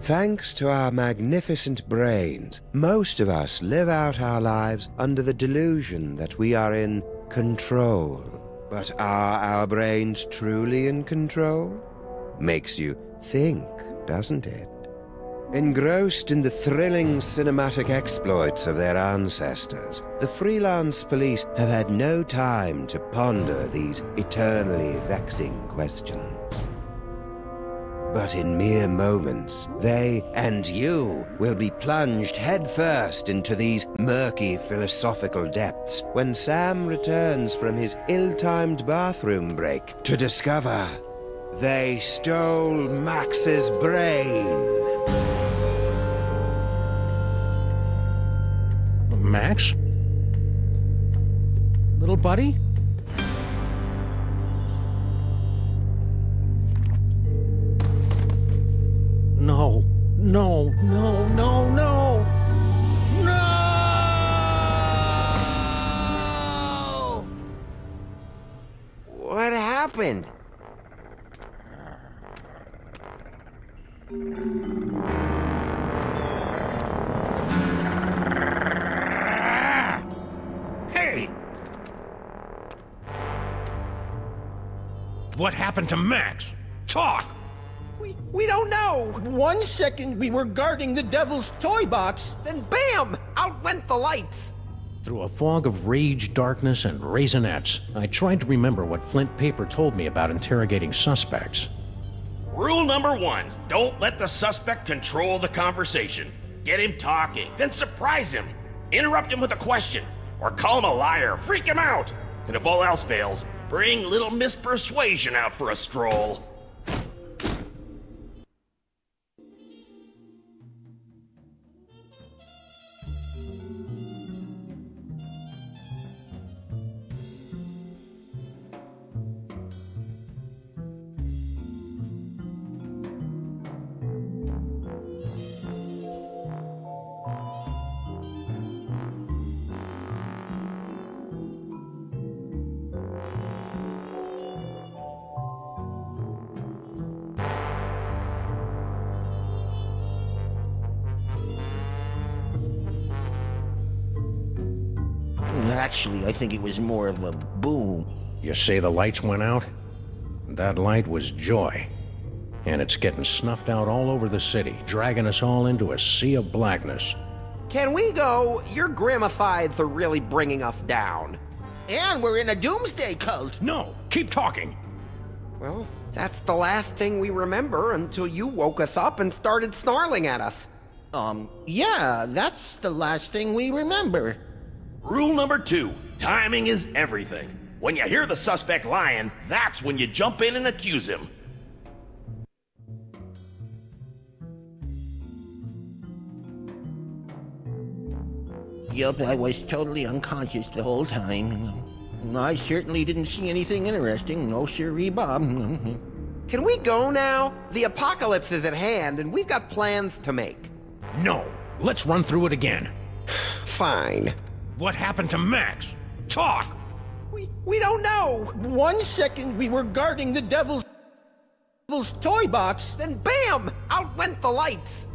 Thanks to our magnificent brains, most of us live out our lives under the delusion that we are in control. But are our brains truly in control? Makes you think, doesn't it? Engrossed in the thrilling cinematic exploits of their ancestors, the freelance police have had no time to ponder these eternally vexing questions. But in mere moments, they and you will be plunged headfirst into these murky philosophical depths when Sam returns from his ill-timed bathroom break to discover they stole Max's brain. Max? Little buddy? No, no, no, no, no! No! What happened? Hey! What happened to Max? Talk! We don't know! 1 second we were guarding the devil's toy box, then BAM! Out went the lights! Through a fog of rage, darkness, and raisinets, I tried to remember what Flint Paper told me about interrogating suspects. Rule number 1, don't let the suspect control the conversation. Get him talking, then surprise him. Interrupt him with a question, or call him a liar, freak him out. And if all else fails, bring little Miss Persuasion out for a stroll. Actually, I think it was more of a boom. You say the lights went out? That light was joy. And it's getting snuffed out all over the city, dragging us all into a sea of blackness. Can we go? Your gramifieds are really bringing us down. And we're in a doomsday cult. No, keep talking. Well, that's the last thing we remember until you woke us up and started snarling at us. Yeah, that's the last thing we remember. Rule number 2, timing is everything. When you hear the suspect lying, that's when you jump in and accuse him. Yup, I was totally unconscious the whole time. I certainly didn't see anything interesting. No siree, Bob. Can we go now? The apocalypse is at hand, and we've got plans to make. No, let's run through it again. Fine. What happened to Max? Talk! We don't know! 1 second we were guarding the devil's toy box. Then bam! Out went the lights!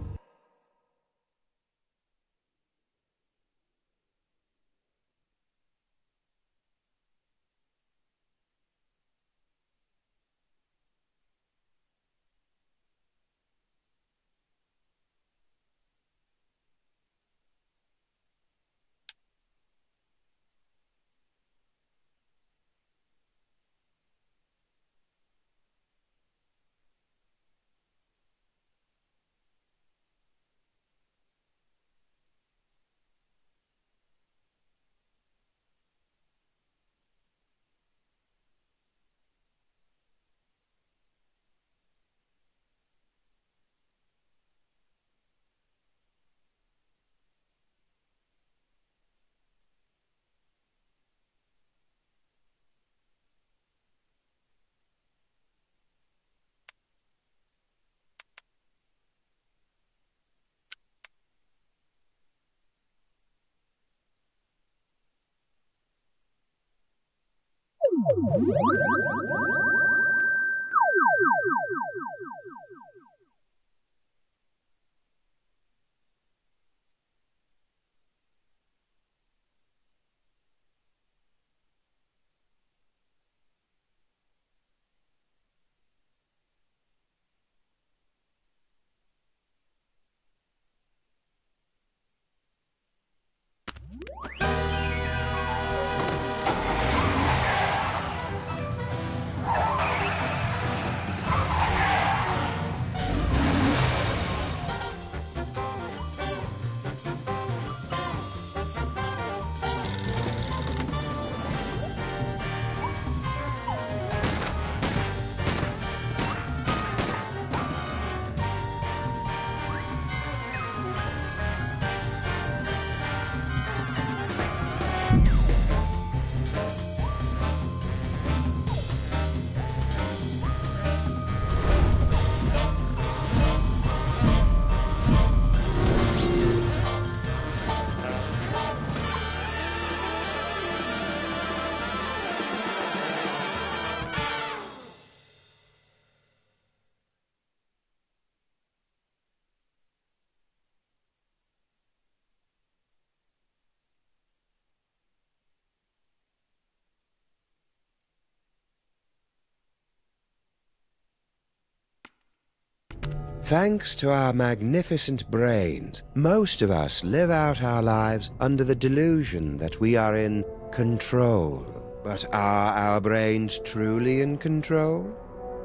Thanks to our magnificent brains, most of us live out our lives under the delusion that we are in control. But are our brains truly in control?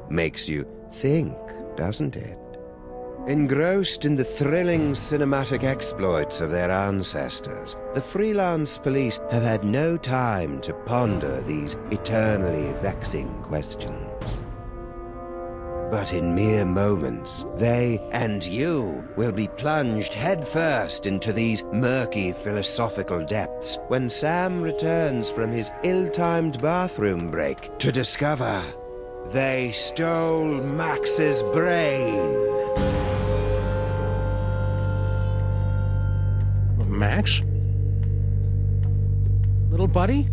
Makes you think, doesn't it? Engrossed in the thrilling cinematic exploits of their ancestors, the freelance police have had no time to ponder these eternally vexing questions. But in mere moments, they and you will be plunged headfirst into these murky philosophical depths when Sam returns from his ill-timed bathroom break to discover they stole Max's brain. Max? Little buddy?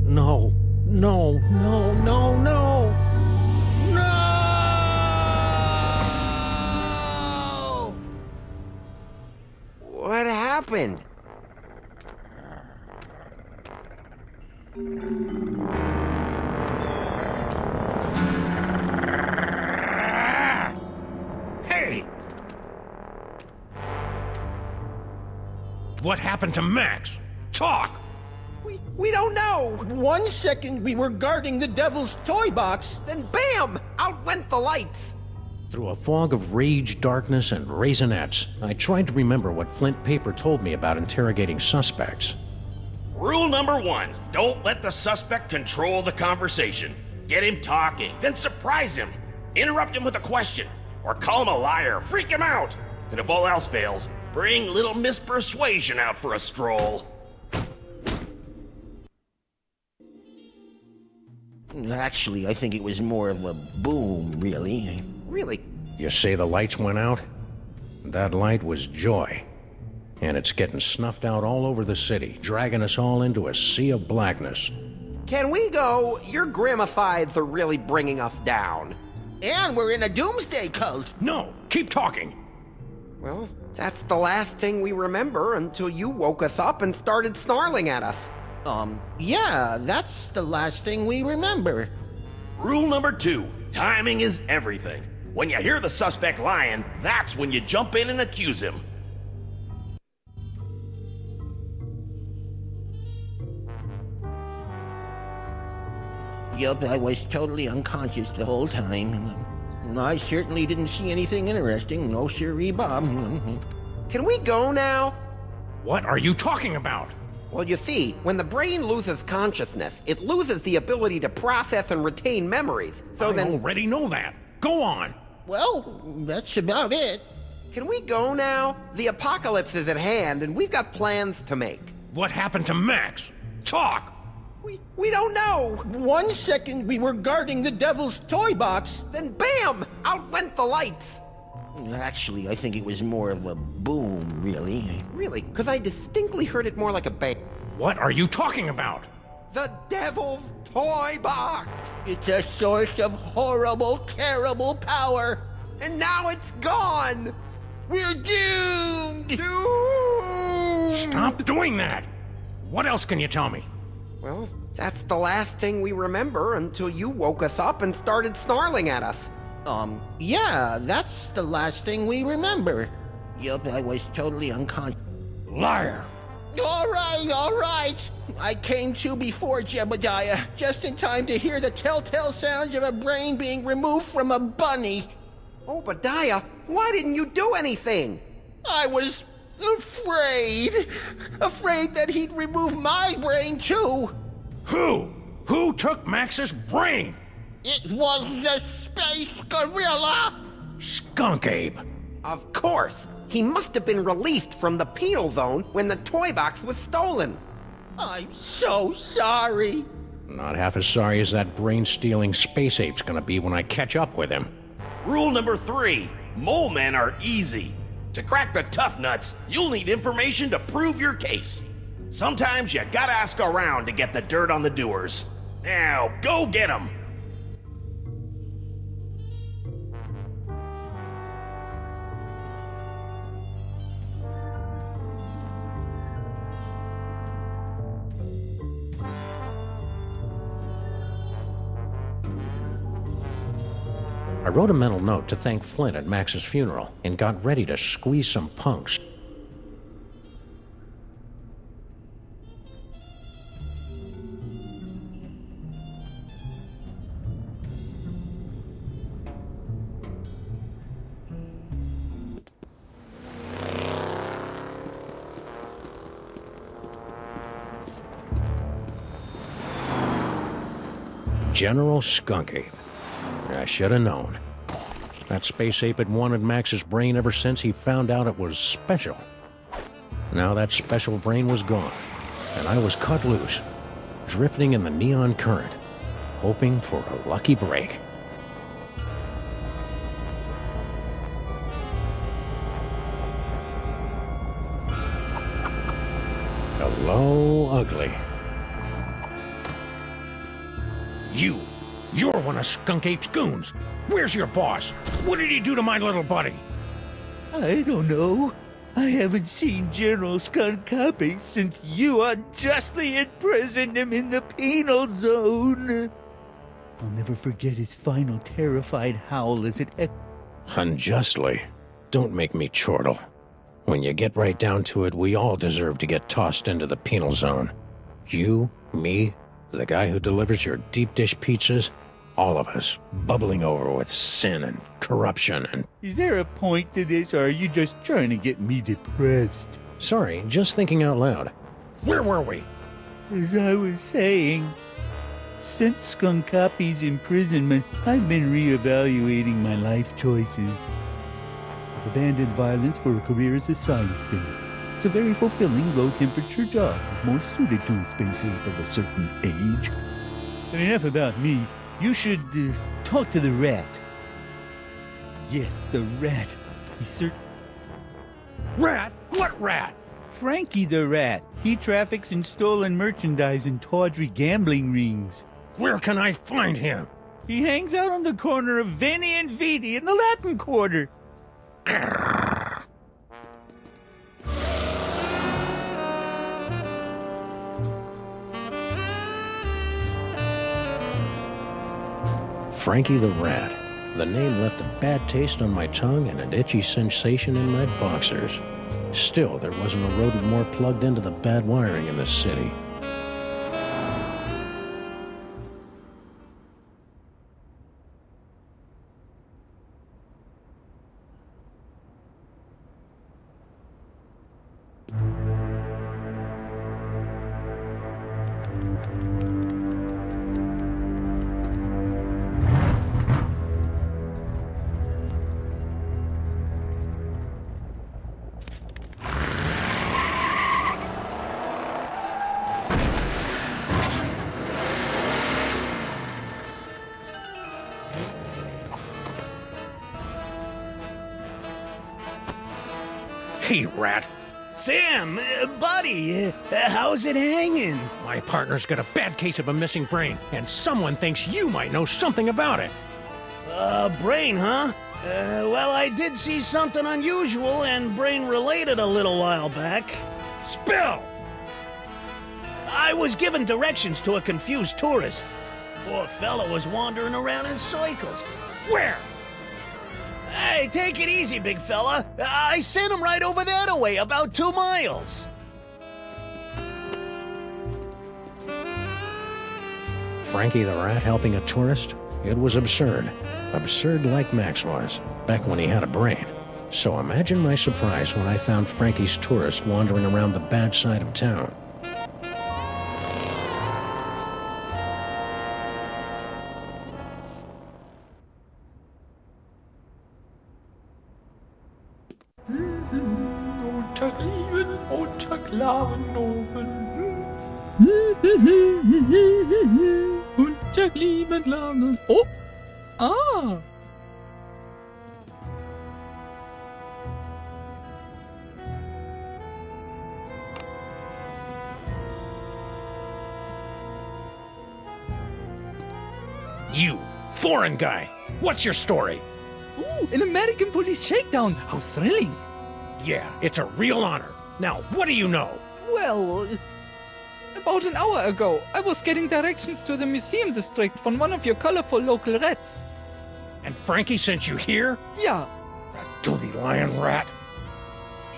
No, no, no, no, no! No! happened to Max? Talk! We don't know! 1 second we were guarding the devil's toy box. Then bam! Out went the lights! Through a fog of rage, darkness, and raisinets, I tried to remember what Flint Paper told me about interrogating suspects. Rule number 1, don't let the suspect control the conversation. Get him talking, then surprise him. Interrupt him with a question, or call him a liar, freak him out. And if all else fails, bring little Miss Persuasion out for a stroll. Actually, I think it was more of a boom, really. Really? You say the lights went out? That light was joy. And it's getting snuffed out all over the city, dragging us all into a sea of blackness. Can we go? Your gramophides are really bringing us down. And we're in a doomsday cult. No, keep talking. Well, that's the last thing we remember until you woke us up and started snarling at us. Yeah, that's the last thing we remember. Rule number 2, timing is everything. When you hear the suspect lying, that's when you jump in and accuse him. Yup, I was totally unconscious the whole time. I certainly didn't see anything interesting. No siree, Bob. Can we go now? What are you talking about? Well, you see, when the brain loses consciousness, it loses the ability to process and retain memories. So I already know that. Go on. Well, that's about it. Can we go now? The apocalypse is at hand, and we've got plans to make. What happened to Max? Talk! We don't know! 1 second we were guarding the devil's toy box. Then bam! Out went the lights! Actually, I think it was more of a boom, really. Really? Because I distinctly heard it more like a bang. What are you talking about? The devil's toy box! It's a source of horrible, terrible power. And now it's gone! We're doomed! Doomed! Stop doing that! What else can you tell me? Well, that's the last thing we remember until you woke us up and started snarling at us. Yeah, that's the last thing we remember. Yup, I was totally unconscious. Liar! All right. I came to before Jebediah, just in time to hear the telltale sounds of a brain being removed from a bunny. Obadiah, why didn't you do anything? I was afraid that he'd remove my brain too. Who? Who took Max's brain? It was the space gorilla. Skunk Abe. Of course. He must have been released from the penal zone when the toy box was stolen. I'm so sorry. Not half as sorry as that brain-stealing space ape's gonna be when I catch up with him. Rule number 3, mole men are easy. To crack the tough nuts, you'll need information to prove your case. Sometimes you gotta ask around to get the dirt on the doers. Now, go get them! I wrote a mental note to thank Flint at Max's funeral and got ready to squeeze some punks. General Skunk Ape. I should have known. That space ape had wanted Max's brain ever since he found out it was special. Now that special brain was gone, and I was cut loose, drifting in the neon current, hoping for a lucky break. Hello, ugly. You're one of Skunk Ape's goons. Where's your boss? What did he do to my little buddy? I don't know. I haven't seen General Skunk Ape since you unjustly imprisoned him in the penal zone. I'll never forget his final terrified howl as it echoed. Unjustly. Don't make me chortle. When you get right down to it, we all deserve to get tossed into the penal zone. You, me, the guy who delivers your deep dish pizzas, all of us, bubbling over with sin and corruption and... Is there a point to this, or are you just trying to get me depressed? Sorry, just thinking out loud. Where were we? As I was saying, since Skunk Copy's imprisonment, I've been reevaluating my life choices. I've abandoned violence for a career as a sign spinner. It's a very fulfilling, low-temperature job, more suited to a space ape of a certain age. But enough about me. You should talk to the rat. Yes, the rat. He's Rat? What rat? Frankie the rat. He traffics in stolen merchandise in tawdry gambling rings. Where can I find him? He hangs out on the corner of Veni and Vidi in the Latin Quarter. Frankie the Rat. The name left a bad taste on my tongue and an itchy sensation in my boxers. Still, there wasn't a rodent more plugged into the bad wiring in this city. Hey, Rat. Sam, buddy, how's it hanging? My partner's got a bad case of a missing brain, and someone thinks you might know something about it. Brain, huh? Well, I did see something unusual and brain-related a little while back. Spill! I was given directions to a confused tourist. Poor fella was wandering around in circles. Where? Hey, take it easy, big fella. I sent him right over that way, about 2 miles. Frankie the Rat helping a tourist? It was absurd. Absurd like Max was, back when he had a brain. So imagine my surprise when I found Frankie's tourist wandering around the bad side of town. Oh! Ah! You, foreign guy, what's your story? Ooh, an American police shakedown! How thrilling! Yeah, it's a real honor. Now, what do you know? Well, about an hour ago, I was getting directions to the museum district from one of your colorful local rats. And Frankie sent you here? Yeah. The dirty lion rat.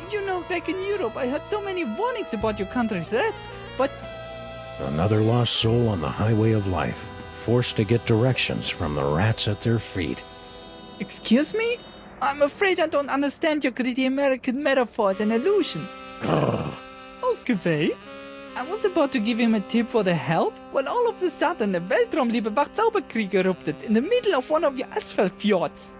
You know, back in Europe, I had so many warnings about your country's rats, but... Another lost soul on the highway of life, forced to get directions from the rats at their feet. Excuse me? I'm afraid I don't understand your gritty American metaphors and allusions. Ausgewählt? I was about to give him a tip for the help, when all of a sudden a Weltraumliebe Wachzauberkrieg erupted in the middle of one of your asphalt fjords.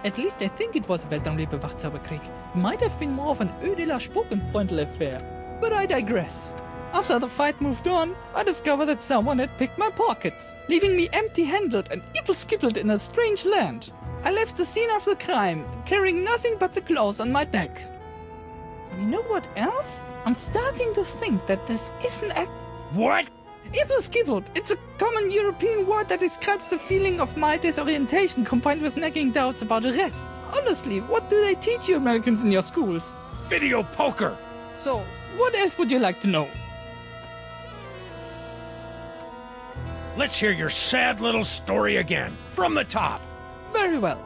At least I think it was a Weltraumliebe Wachzauberkrieg. Might have been more of an Ödeler Spokenfreundl affair. But I digress. After the fight moved on, I discovered that someone had picked my pockets, leaving me empty-handed and ibble-skibbled in a strange land. I left the scene of the crime, carrying nothing but the clothes on my back. You know what else? I'm starting to think that this isn't a... What? Ibble-skibbled. It's a common European word that describes the feeling of mild disorientation combined with nagging doubts about a rat. Honestly, what do they teach you Americans in your schools? Video poker! So, what else would you like to know? Let's hear your sad little story again, from the top. Very well.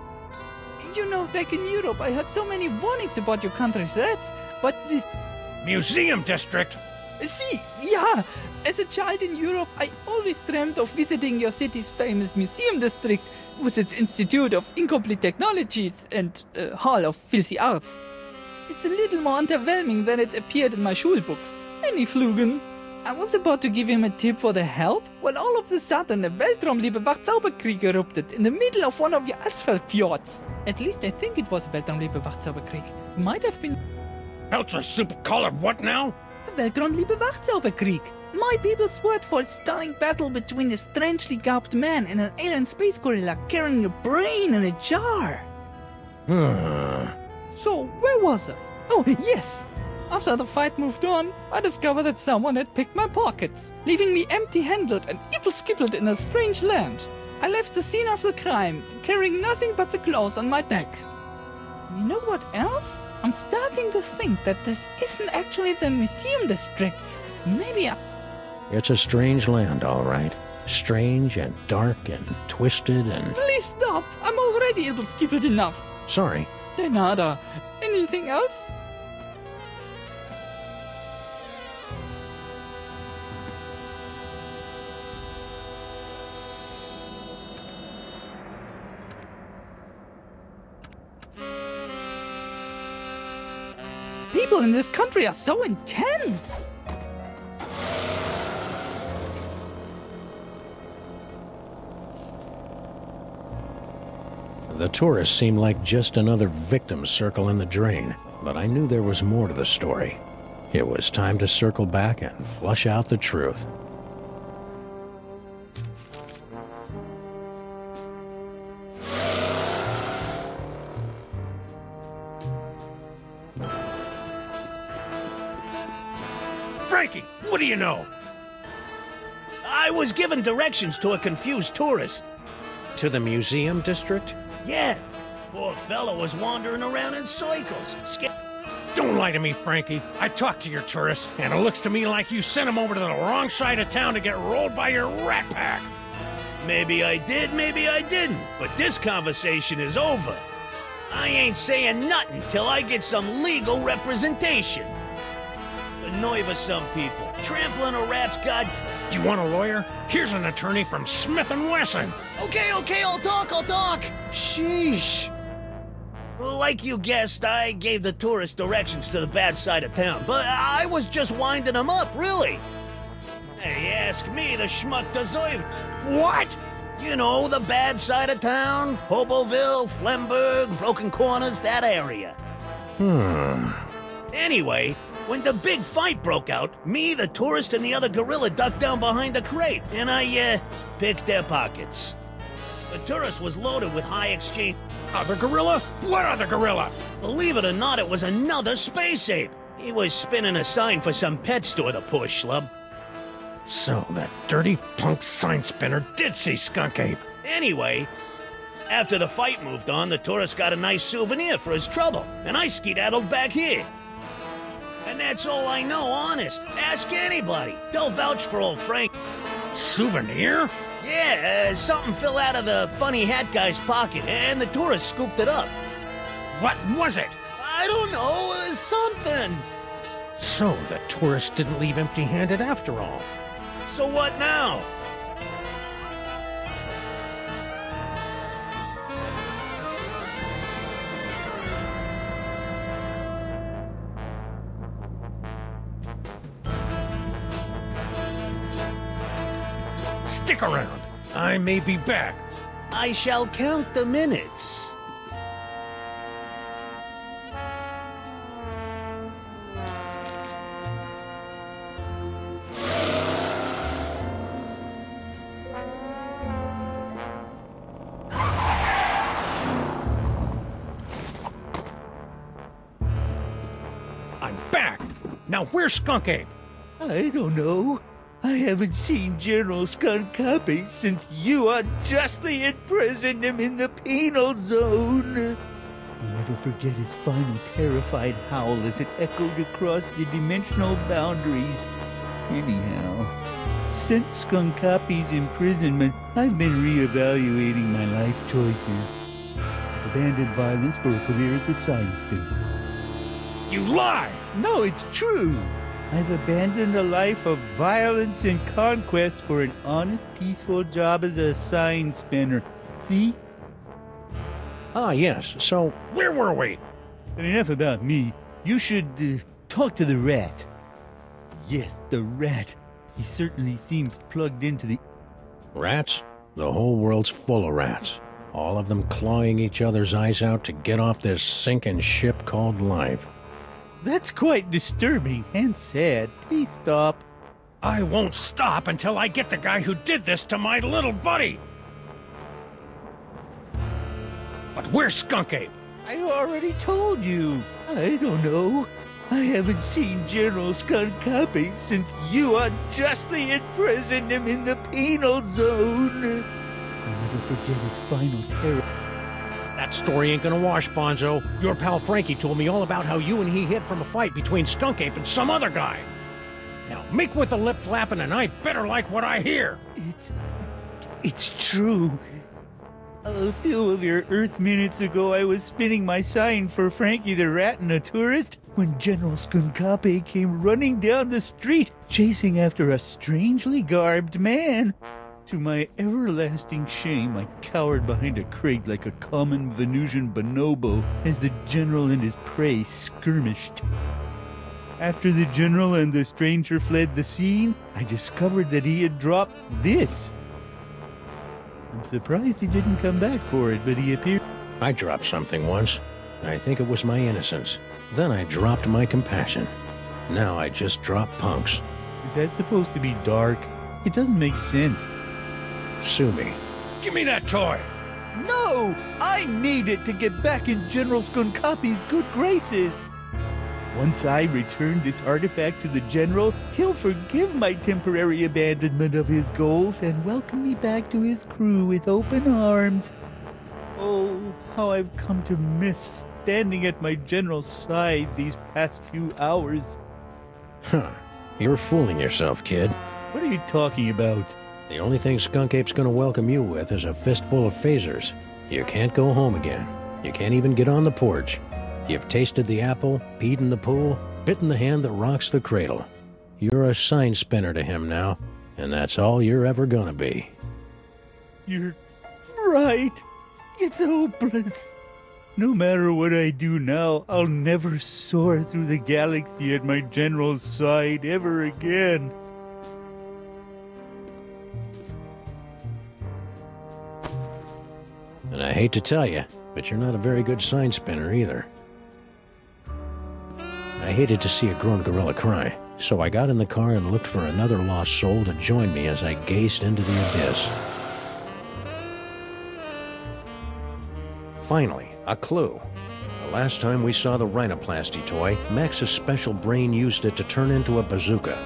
You know, back in Europe, I heard so many warnings about your country's rats, but this... Museum District! See, yeah, as a child in Europe, I always dreamt of visiting your city's famous museum district with its Institute of Incomplete Technologies and Hall of Filthy Arts. It's a little more underwhelming than it appeared in my Schulbooks. Any Flugen. I was about to give him a tip for the help, when all of a sudden a Weltraumliebe Wachzauberkrieg erupted in the middle of one of your asphalt fjords. At least I think it was a Weltraumliebe Wachzauberkrieg. Might have been... Ultra super colored what now? A Weltraumliebe Wachzauberkrieg. My people's word for a stunning battle between a strangely garbed man and an alien space gorilla carrying a brain in a jar. So, where was I? Oh, yes! After the fight moved on, I discovered that someone had picked my pockets, leaving me empty-handed and ibble-skibbled in a strange land. I left the scene of the crime, carrying nothing but the clothes on my back. You know what else? I'm starting to think that this isn't actually the museum district. Maybe I... It's a strange land, all right. Strange and dark and twisted and... Please stop! I'm already ibble-skibbled enough. Sorry. De nada. Anything else? People in this country are so intense! The tourists seemed like just another victim circle in the drain, but I knew there was more to the story. It was time to circle back and flush out the truth. Frankie, what do you know? I was given directions to a confused tourist. To the museum district? Yeah, poor fella was wandering around in circles. Don't lie to me, Frankie. I talked to your tourist, and it looks to me like you sent him over to the wrong side of town to get rolled by your rat pack. Maybe I did, maybe I didn't. But this conversation is over. I ain't saying nothing till I get some legal representation. The nerve of some people. Trampling a rat's god... Do you want a lawyer? Here's an attorney from Smith & Wesson. Okay, I'll talk. Sheesh. Like you guessed, I gave the tourist directions to the bad side of town, but I was just winding them up, really. Hey, ask me, the schmuck deserved. What? You know, the bad side of town, Hoboville, Flemberg, Broken Corners, that area. Anyway, when the big fight broke out, me, the tourist, and the other gorilla ducked down behind a crate, and I, picked their pockets. The tourist was loaded with high exchange... Other gorilla? What other gorilla? Believe it or not, it was another space ape. He was spinning a sign for some pet store, the poor schlub. So that dirty punk sign spinner did see Skunk Ape. Anyway, after the fight moved on, the tourist got a nice souvenir for his trouble, and I skedaddled back here. And that's all I know, honest. Ask anybody. They'll vouch for old Frank. Souvenir? Yeah, something fell out of the funny hat guy's pocket, and the tourist scooped it up. What was it? I don't know, something. So the tourist didn't leave empty-handed after all. So what now? Stick around. I may be back. I shall count the minutes. I'm back. Now where's Skunk Ape? I don't know. I haven't seen General Skunk Copy since you unjustly imprisoned him in the penal zone. I'll never forget his final terrified howl as it echoed across the dimensional boundaries. Anyhow, since Skunk Copy's imprisonment, I've been reevaluating my life choices. I've abandoned violence for a career as a sign spinner. You lie! No, it's true. I've abandoned a life of violence and conquest for an honest, peaceful job as a sign spinner. See? Ah, yes. So, where were we? But enough about me. You should talk to the rat. Yes, the rat. He certainly seems plugged into the... Rats? The whole world's full of rats. All of them clawing each other's eyes out to get off this sinking ship called life. That's quite disturbing and sad. Please stop. I won't stop until I get the guy who did this to my little buddy! But where's Skunk Ape? I already told you. I don't know. I haven't seen General Skunk Ape since you unjustly imprisoned him in the penal zone. I'll never forget his final terror. That story ain't gonna wash, Bonzo. Your pal Frankie told me all about how you and he hid from a fight between Skunk Ape and some other guy. Now, make with the lip flapping and I better like what I hear. It's true. A few of your Earth minutes ago, I was spinning my sign for Frankie the Rat and a tourist when General Skunk Ape came running down the street, chasing after a strangely garbed man. To my everlasting shame, I cowered behind a crate like a common Venusian bonobo as the general and his prey skirmished. After the general and the stranger fled the scene, I discovered that he had dropped this. I'm surprised he didn't come back for it, but he appeared... I dropped something once. I think it was my innocence. Then I dropped my compassion. Now I just drop punks. Is that supposed to be dark? It doesn't make sense. Sue me. Give me that toy! No! I need it to get back in General Skunk Ape's good graces! Once I return this artifact to the General, he'll forgive my temporary abandonment of his goals and welcome me back to his crew with open arms. Oh, how I've come to miss standing at my General's side these past few hours. Huh. You're fooling yourself, kid. What are you talking about? The only thing Skunk Ape's gonna welcome you with is a fistful of phasers. You can't go home again. You can't even get on the porch. You've tasted the apple, peed in the pool, bitten the hand that rocks the cradle. You're a sign spinner to him now, and that's all you're ever gonna be. You're right. It's hopeless. No matter what I do now, I'll never soar through the galaxy at my General's side ever again. And I hate to tell you, but you're not a very good sign spinner either. I hated to see a grown gorilla cry, so I got in the car and looked for another lost soul to join me as I gazed into the abyss. Finally, a clue. The last time we saw the rhinoplasty toy, Max's special brain used it to turn into a bazooka.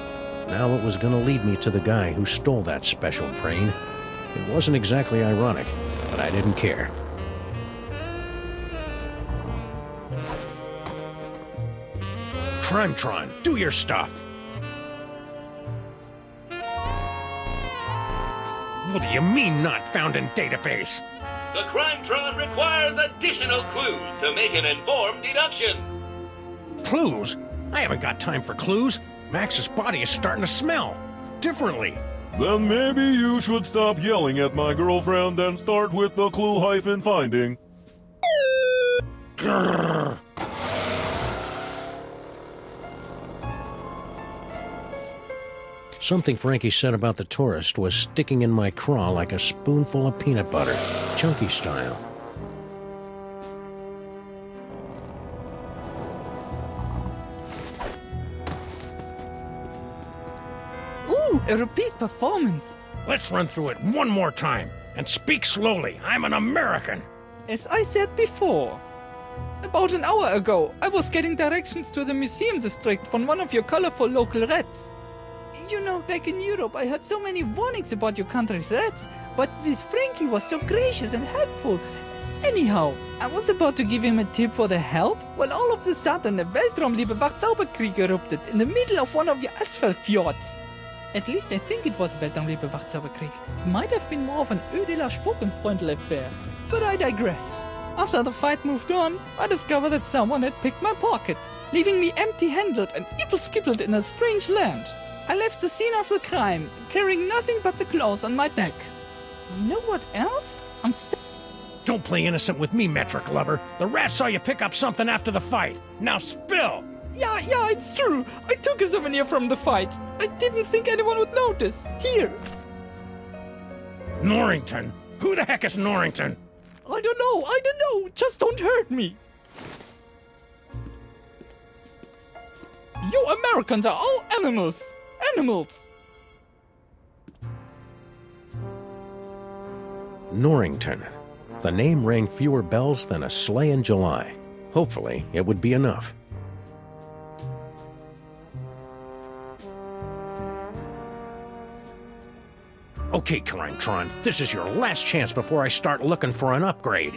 Now it was gonna lead me to the guy who stole that special brain. It wasn't exactly ironic, but I didn't care. Crimetron, do your stuff! What do you mean not found in database? The Crimetron requires additional clues to make an informed deduction. Clues? I haven't got time for clues. Max's body is starting to smell differently. Then maybe you should stop yelling at my girlfriend and start with the clue-finding. Grrr. Something Frankie said about the tourist was sticking in my craw like a spoonful of peanut butter, chunky style. Ooh, a repeat performance. Let's run through it one more time, and speak slowly. I'm an American. As I said before, about an hour ago, I was getting directions to the museum district from one of your colorful local rats. You know, back in Europe, I heard so many warnings about your country's rats, but this Frankie was so gracious and helpful. Anyhow, I was about to give him a tip for the help when all of a sudden a Weltraumliebe Wachzauberkrieg erupted in the middle of one of your asphalt fjords. At least I think it was Weltraumliebe Wachzauberkrieg. It might have been more of an Ödeler Spokenfreundl affair, but I digress. After the fight moved on, I discovered that someone had picked my pockets, leaving me empty-handed and ipple-skippled in a strange land. I left the scene of the crime, carrying nothing but the clothes on my back. You know what else? Don't play innocent with me, metric lover. The rat saw you pick up something after the fight. Now spill! Yeah, it's true. I took a souvenir from the fight. I didn't think anyone would notice. Here. Norrington? Who the heck is Norrington? I don't know. Just don't hurt me. You Americans are all animals. Animals. Norrington. The name rang fewer bells than a sleigh in July. Hopefully, it would be enough. Okay, Crime-Tron, this is your last chance before I start looking for an upgrade.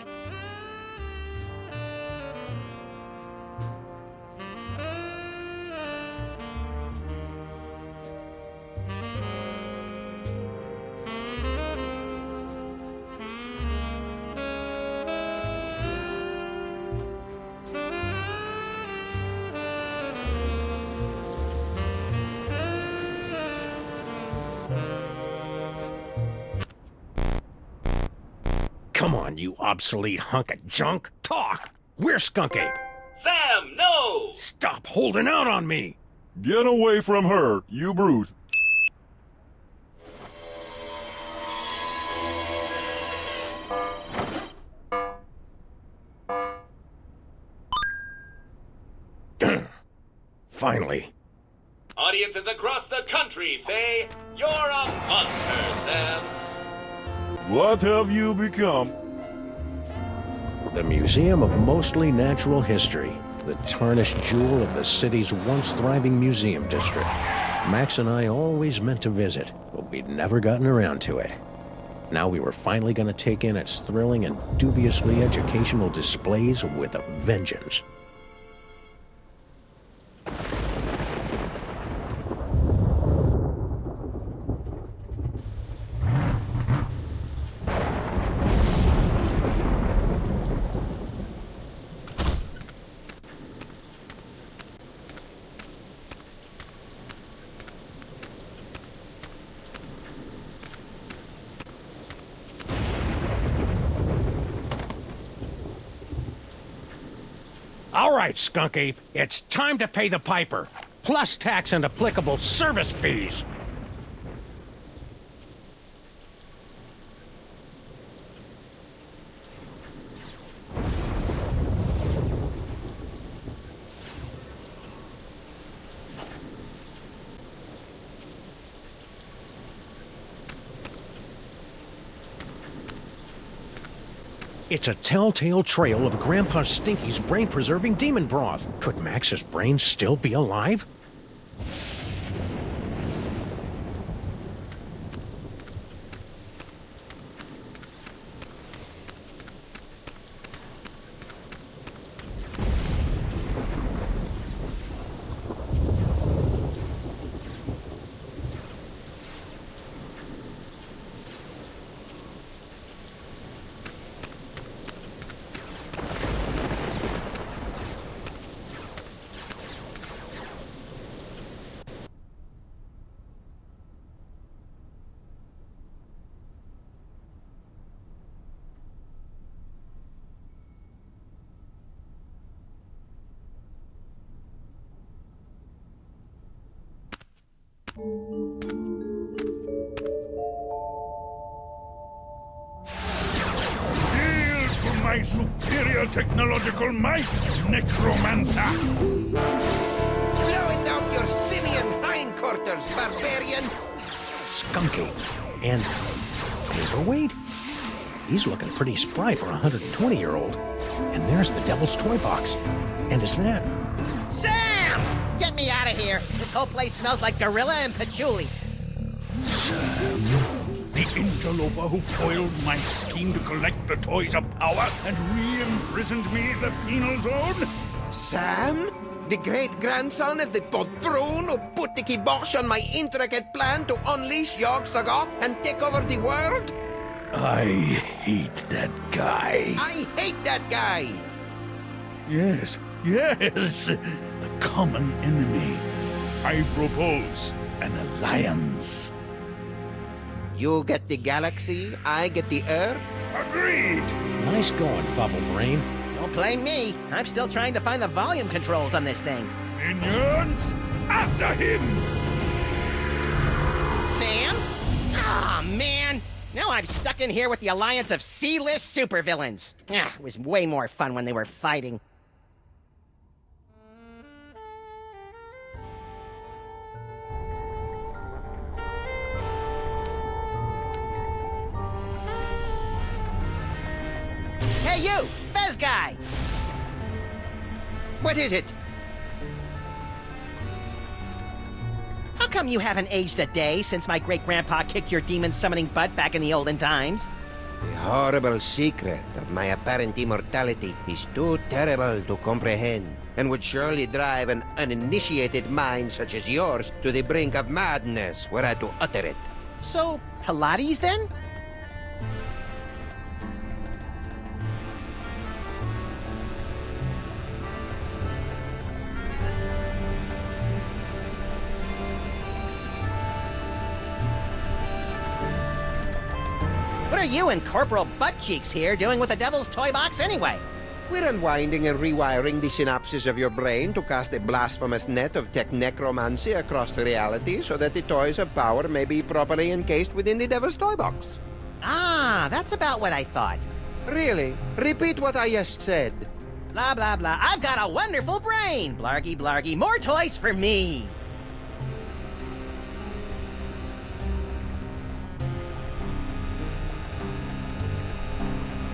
Come on, you obsolete hunk of junk. Talk! Where's Skunk Ape? Sam, no! Stop holding out on me! Get away from her, you brute. Finally. Audiences across the country say, you're a monster, Sam. What have you become? The Museum of Mostly Natural History, the tarnished jewel of the city's once thriving museum district. Max and I always meant to visit, but we'd never gotten around to it. Now we were finally going to take in its thrilling and dubiously educational displays with a vengeance. All right, Skunk Ape, it's time to pay the piper, plus tax and applicable service fees. It's a telltale trail of Grandpa Stinky's brain-preserving demon broth. Could Max's brain still be alive? Yield to my superior technological might, necromancer! Blow it out your simian hindquarters, barbarian! Skunky. And paperweight? He's looking pretty spry for a 120-year-old. And there's the Devil's Toy Box. And is that... Sam! Get me out of here! This whole place smells like gorilla and patchouli. Sam, the interloper who foiled my scheme to collect the Toys of Power and re-imprisoned me in the penal zone? Sam? The great-grandson of the poltroon who put the kibosh on my intricate plan to unleash Yog-Sothoth and take over the world? I hate that guy. I hate that guy! Yes, yes, a common enemy. I propose an alliance. You get the galaxy, I get the Earth? Agreed! Nice going, Bubble Brain. Don't blame me. I'm still trying to find the volume controls on this thing. Minions, after him! Sam? Ah, man! Now I'm stuck in here with the alliance of C-list supervillains. Ah, it was way more fun when they were fighting. Hey you! Fez guy! What is it? How come you haven't aged a day since my great-grandpa kicked your demon-summoning butt back in the olden times? The horrible secret of my apparent immortality is too terrible to comprehend, and would surely drive an uninitiated mind such as yours to the brink of madness were I to utter it. So, Pilates then? What are you and Corporal Butt-Cheeks here doing with the Devil's Toy Box anyway? We're unwinding and rewiring the synapses of your brain to cast a blasphemous net of tech necromancy across the reality so that the toys of power may be properly encased within the Devil's Toy Box. Ah, that's about what I thought. Really? Repeat what I just said. Blah, blah, blah. I've got a wonderful brain! Blargy, blargy. More toys for me!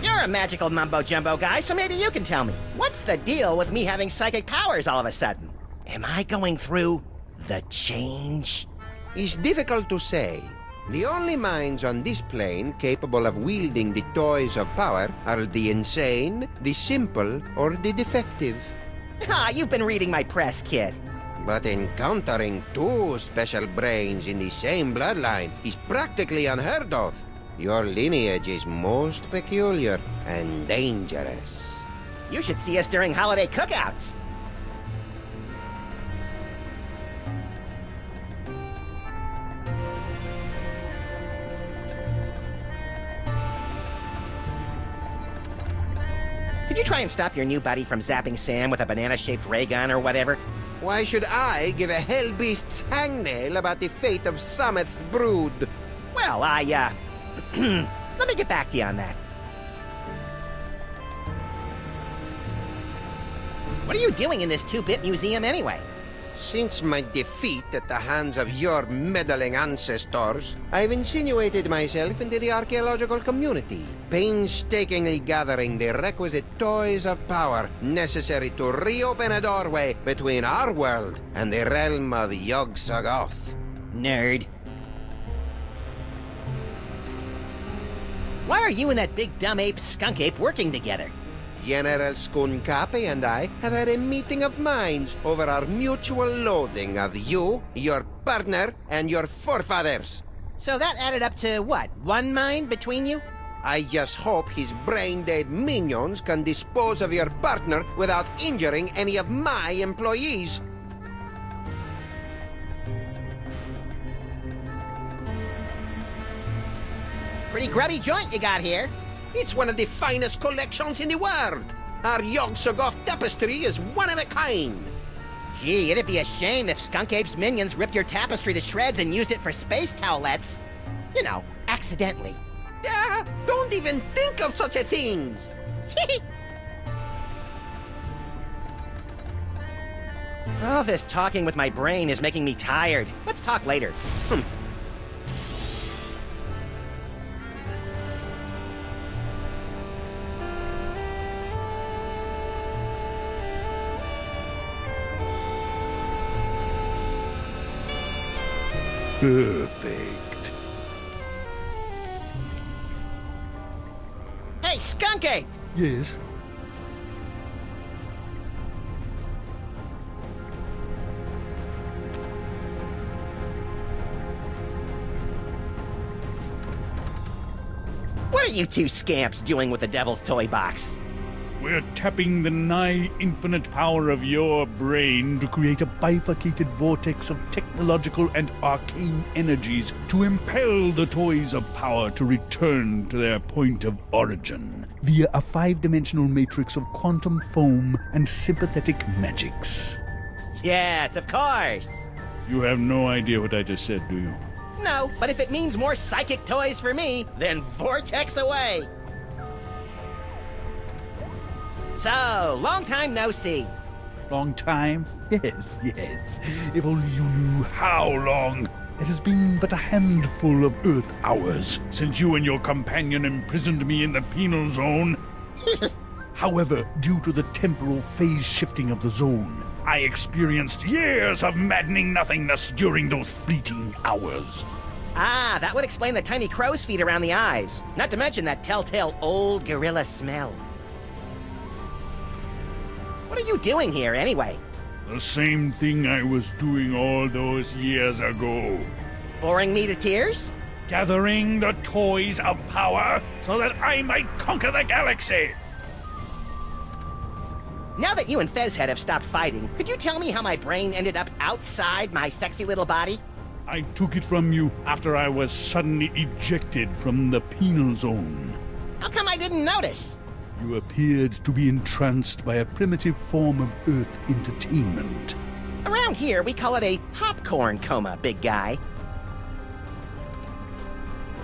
You're a magical mumbo-jumbo guy, so maybe you can tell me. What's the deal with me having psychic powers all of a sudden? Am I going through the change? It's difficult to say. The only minds on this plane capable of wielding the toys of power are the insane, the simple, or the defective. Ah, you've been reading my press, kid. But encountering two special brains in the same bloodline is practically unheard of. Your lineage is most peculiar and dangerous. You should see us during holiday cookouts. Could you try and stop your new buddy from zapping Sam with a banana-shaped ray gun or whatever? Why should I give a hell-beast's hangnail about the fate of Sameth's brood? Well, let me get back to you on that. What are you doing in this 2-bit museum anyway? Since my defeat at the hands of your meddling ancestors, I've insinuated myself into the archaeological community, painstakingly gathering the requisite toys of power necessary to reopen a doorway between our world and the realm of Yog-Sothoth. Nerd. Why are you and that big dumb ape skunk ape working together? General Skunkapi and I have had a meeting of minds over our mutual loathing of you, your partner, and your forefathers. So that added up to what? One mind between you? I just hope his brain-dead minions can dispose of your partner without injuring any of my employees. Pretty grubby joint you got here. It's one of the finest collections in the world. Our Yog-Sothoth tapestry is one of a kind. Gee, it'd be a shame if Skunk Ape's minions ripped your tapestry to shreds and used it for space towelettes. You know, accidentally. Don't even think of such a thing. All this talking with my brain is making me tired. Let's talk later. Perfect. Hey, Skunk Ape! Yes? you two scamps doing with the Devil's Toy Box? We're tapping the nigh-infinite power of your brain to create a bifurcated vortex of technological and arcane energies to impel the toys of power to return to their point of origin via a 5-dimensional matrix of quantum foam and sympathetic magics. Yes, of course. You have no idea what I just said, do you? No, but if it means more psychic toys for me, then vortex away. So, long time no see. Long time? Yes, yes. If only you knew how long. It has been but a handful of Earth hours since you and your companion imprisoned me in the penal zone. However, due to the temporal phase shifting of the zone, I experienced years of maddening nothingness during those fleeting hours. Ah, that would explain the tiny crow's feet around the eyes. Not to mention that telltale old gorilla smell. What are you doing here, anyway? The same thing I was doing all those years ago. Boring me to tears? Gathering the toys of power so that I might conquer the galaxy. Now that you and Fezhead have stopped fighting, could you tell me how my brain ended up outside my sexy little body? I took it from you after I was suddenly ejected from the penal zone. How come I didn't notice? You appeared to be entranced by a primitive form of Earth entertainment. Around here, we call it a popcorn coma, big guy.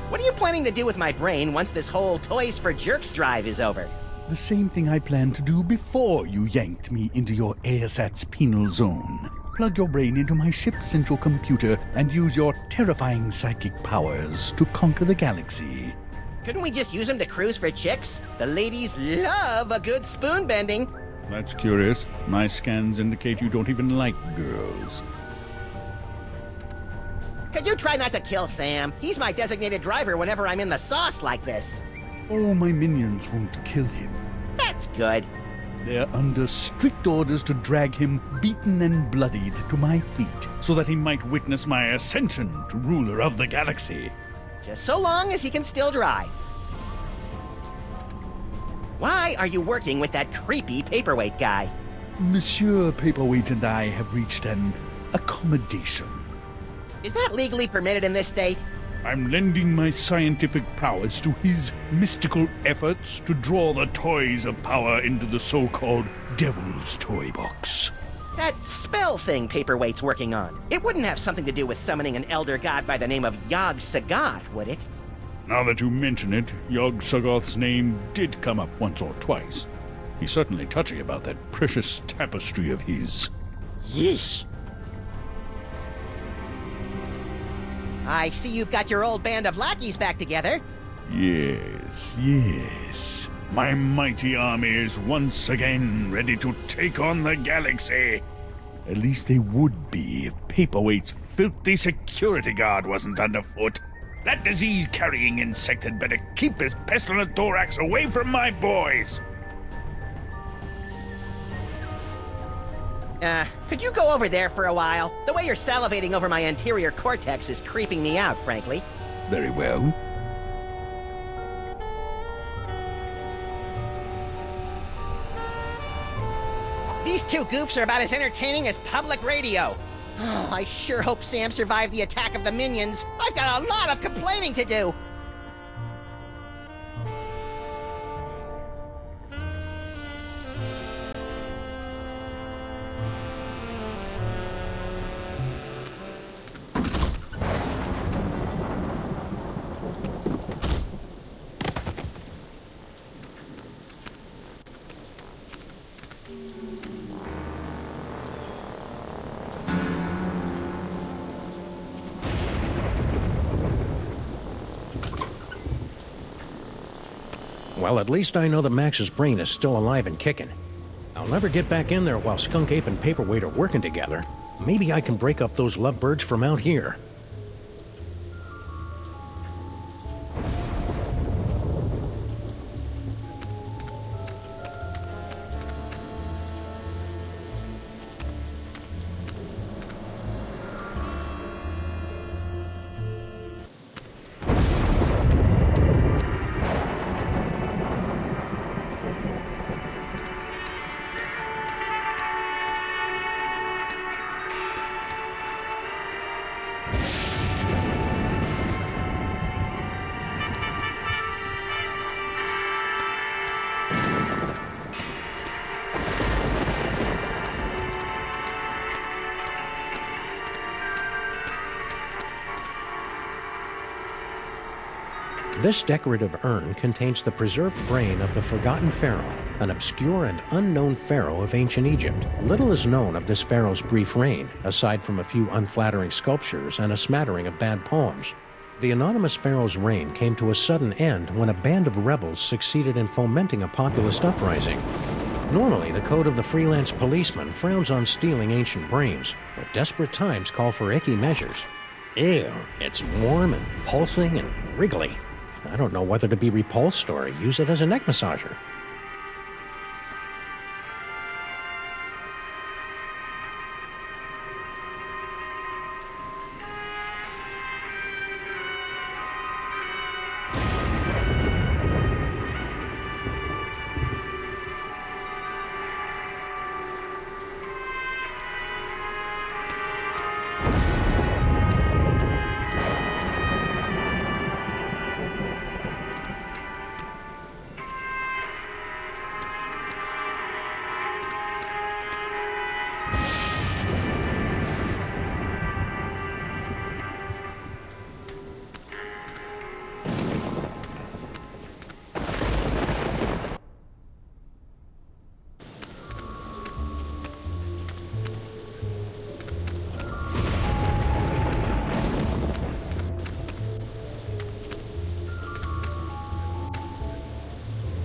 What are you planning to do with my brain once this whole Toys for Jerks drive is over? The same thing I planned to do before you yanked me into your ASAT's penal zone. Plug your brain into my ship's central computer and use your terrifying psychic powers to conquer the galaxy. Couldn't we just use them to cruise for chicks? The ladies love a good spoon bending. That's curious. My scans indicate you don't even like girls. Could you try not to kill Sam? He's my designated driver whenever I'm in the sauce like this. Oh, my minions won't kill him. That's good. They're under strict orders to drag him beaten and bloodied to my feet so that he might witness my ascension to ruler of the galaxy. Just so long as he can still drive. Why are you working with that creepy paperweight guy? Monsieur Paperweight and I have reached an accommodation. Is that legally permitted in this state? I'm lending my scientific prowess to his mystical efforts to draw the toys of power into the so-called Devil's Toy Box. That spell thing Paperweight's working on. It wouldn't have something to do with summoning an elder god by the name of Yog-Sothoth, would it? Now that you mention it, Yog-Sothoth's name did come up once or twice. He's certainly touchy about that precious tapestry of his. Yeesh. I see you've got your old band of lackeys back together. Yes, yes. My mighty army is once again ready to take on the galaxy. At least they would be if Paperweight's filthy security guard wasn't underfoot. That disease-carrying insect had better keep his pestilent thorax away from my boys. Could you go over there for a while? The way you're salivating over my anterior cortex is creeping me out, frankly. Very well. These two goofs are about as entertaining as public radio. Oh, I sure hope Sam survived the attack of the minions. I've got a lot of complaining to do. Well, at least I know that Max's brain is still alive and kicking. I'll never get back in there while Skunk Ape and Paperweight are working together. Maybe I can break up those lovebirds from out here. This decorative urn contains the preserved brain of the forgotten pharaoh, an obscure and unknown pharaoh of ancient Egypt. Little is known of this pharaoh's brief reign, aside from a few unflattering sculptures and a smattering of bad poems. The anonymous pharaoh's reign came to a sudden end when a band of rebels succeeded in fomenting a populist uprising. Normally, the code of the freelance policeman frowns on stealing ancient brains, but desperate times call for icky measures. Ew, it's warm and pulsing and wriggly. I don't know whether to be repulsed or use it as a neck massager.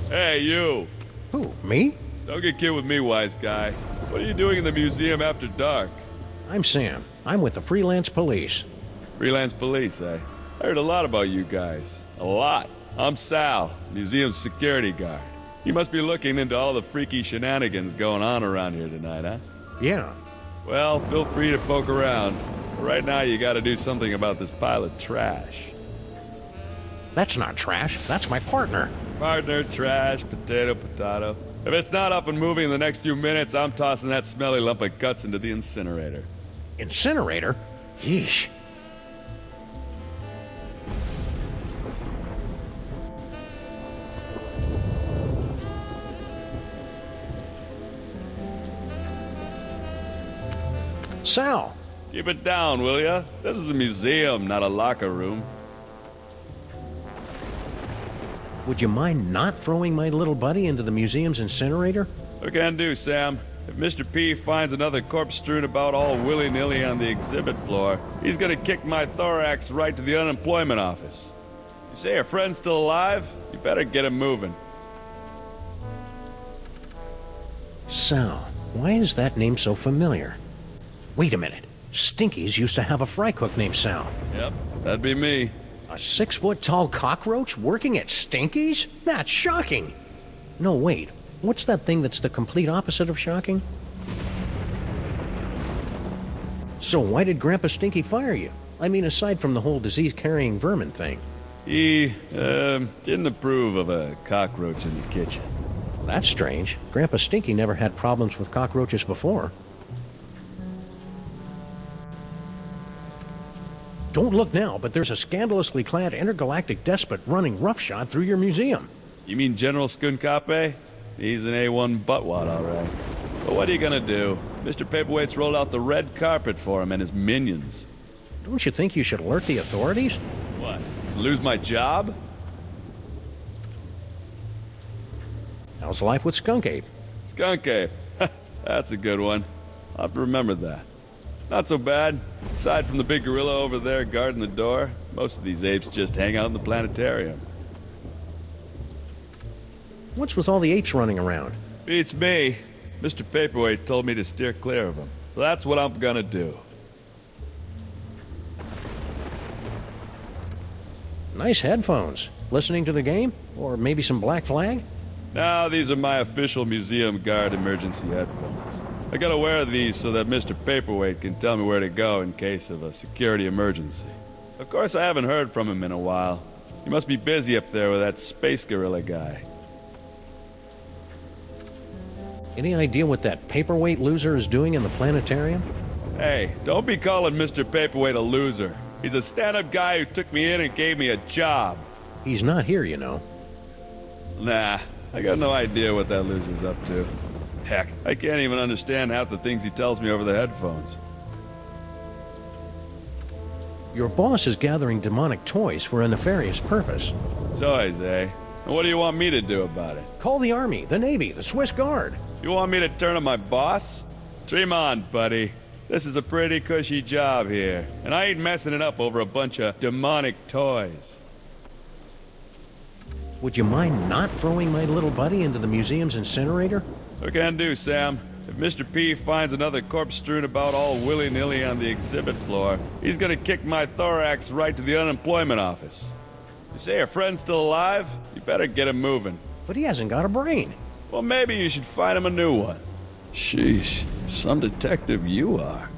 Hey, you! Who, me? Don't get kid with me, wise guy. What are you doing in the museum after dark? I'm Sam. I'm with the freelance police. Freelance police, eh? I heard a lot about you guys. A lot. I'm Sal, museum's security guard. You must be looking into all the freaky shenanigans going on around here tonight, huh? Yeah. Well, feel free to poke around. But right now, you gotta do something about this pile of trash. That's not trash. That's my partner. Partner, trash, potato, potato. If it's not up and moving in the next few minutes, I'm tossing that smelly lump of guts into the incinerator. Incinerator? Yeesh. Sal! Keep it down, will ya? This is a museum, not a locker room. Would you mind not throwing my little buddy into the museum's incinerator? What can I do, Sam? If Mr. P finds another corpse strewn about all willy-nilly on the exhibit floor, he's gonna kick my thorax right to the unemployment office. You say your friend's still alive? You better get him moving. Sal, why is that name so familiar? Wait a minute. Stinkies used to have a fry cook named Sal. Yep, that'd be me. A 6-foot-tall cockroach working at Stinkies? That's shocking! No, wait. What's that thing that's the complete opposite of shocking? So why did Grandpa Stinky fire you? I mean, aside from the whole disease-carrying vermin thing. He, didn't approve of a cockroach in the kitchen. That's strange. Grandpa Stinky never had problems with cockroaches before. Don't look now, but there's a scandalously clad intergalactic despot running roughshod through your museum. You mean General Skunkape? He's an A1 buttwad, all right. But what are you gonna do? Mr. Paperweight's rolled out the red carpet for him and his minions. Don't you think you should alert the authorities? What? Lose my job? How's life with Skunk Ape? Skunk Ape. That's a good one. I'll have to remember that. Not so bad. Aside from the big gorilla over there guarding the door, most of these apes just hang out in the planetarium. What's with all the apes running around? Beats me. Mr. Paperweight told me to steer clear of them. So that's what I'm gonna do. Nice headphones. Listening to the game? Or maybe some Black Flag? No, these are my official museum guard emergency headphones. I gotta wear these so that Mr. Paperweight can tell me where to go in case of a security emergency. Of course, I haven't heard from him in a while. He must be busy up there with that space gorilla guy. Any idea what that paperweight loser is doing in the planetarium? Hey, don't be calling Mr. Paperweight a loser. He's a stand-up guy who took me in and gave me a job. He's not here, you know. Nah, I got no idea what that loser's up to. Heck, I can't even understand half the things he tells me over the headphones. Your boss is gathering demonic toys for a nefarious purpose. Toys, eh? And what do you want me to do about it? Call the Army, the Navy, the Swiss Guard. You want me to turn on my boss? Dream on, buddy. This is a pretty cushy job here, and I ain't messing it up over a bunch of demonic toys. Would you mind not throwing my little buddy into the museum's incinerator? What can I do, Sam? If Mr. P finds another corpse strewn about all willy-nilly on the exhibit floor, he's gonna kick my thorax right to the unemployment office. You say your friend's still alive? You better get him moving. But he hasn't got a brain. Well, maybe you should find him a new one. Sheesh, some detective you are.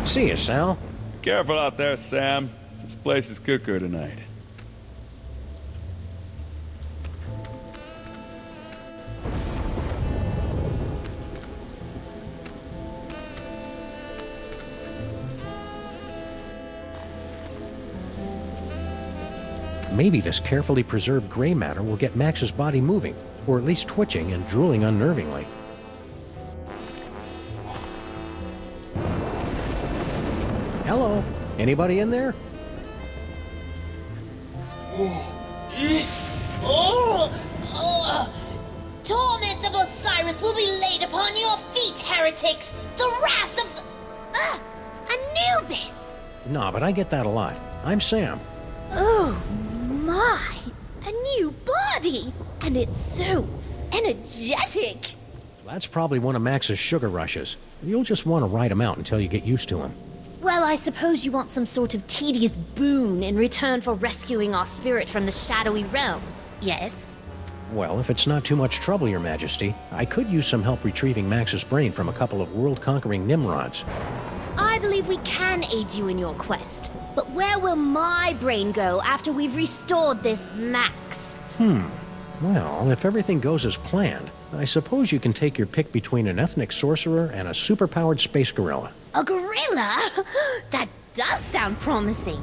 See you, Sal. Careful out there, Sam. This place is cuckoo tonight. Maybe this carefully preserved gray matter will get Max's body moving, or at least twitching and drooling unnervingly. Hello? Anybody in there? Torments of Osiris will be laid upon your feet, heretics! The wrath of Anubis! Nah, but I get that a lot. I'm Sam. Oh my! A new body! And it's so energetic! That's probably one of Max's sugar rushes. You'll just want to ride him out until you get used to him. Well, I suppose you want some sort of tedious boon in return for rescuing our spirit from the shadowy realms, yes? Well, if it's not too much trouble, Your Majesty, I could use some help retrieving Max's brain from a couple of world-conquering Nimrods. I believe we can aid you in your quest, but where will my brain go after we've restored this Max? Well, if everything goes as planned, I suppose you can take your pick between an ethnic sorcerer and a superpowered space gorilla. A gorilla? That does sound promising.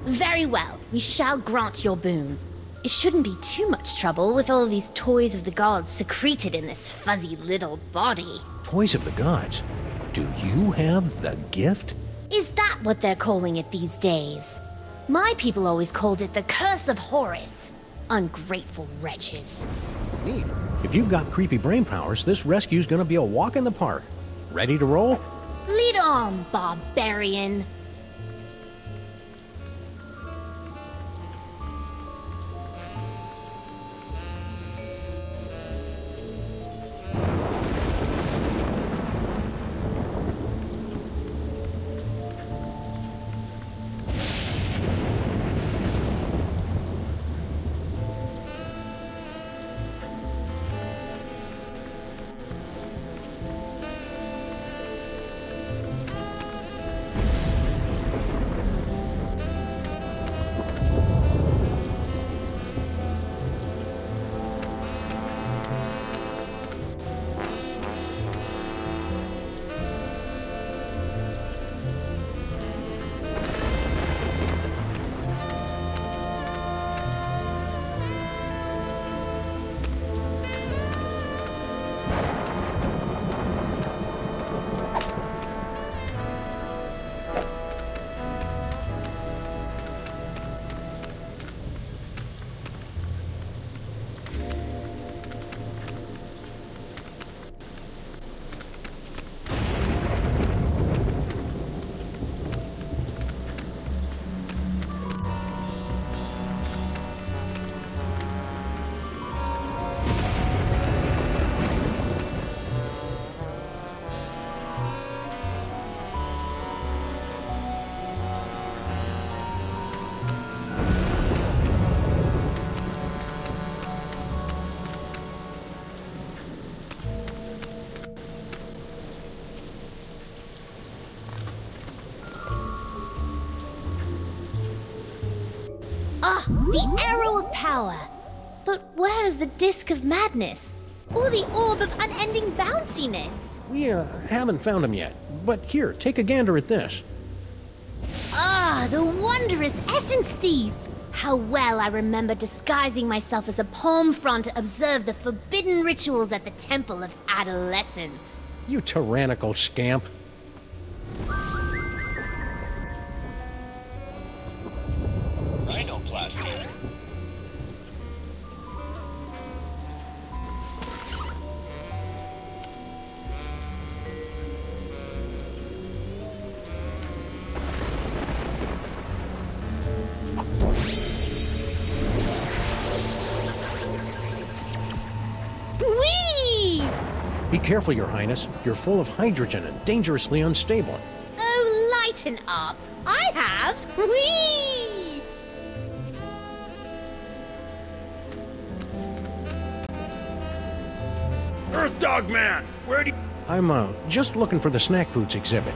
Very well, we shall grant your boon. It shouldn't be too much trouble with all these toys of the gods secreted in this fuzzy little body. Toys of the gods? Do you have the gift? Is that what they're calling it these days? My people always called it the Curse of Horus. Ungrateful wretches. Neat. If you've got creepy brain powers, this rescue's gonna be a walk in the park. Ready to roll? Lead on, barbarian. Ah, the Arrow of Power. But where is the Disc of Madness? Or the Orb of Unending Bounciness? We haven't found him yet. But here, take a gander at this. Ah, the wondrous Essence Thief! How well I remember disguising myself as a palm frond to observe the forbidden rituals at the Temple of Adolescence. You tyrannical scamp. Rhinoplasty. Whee! Be careful, Your Highness. You're full of hydrogen and dangerously unstable. Oh, lighten up. I have. Whee! Earth Dog Man, where do you... I'm, just looking for the snack foods exhibit.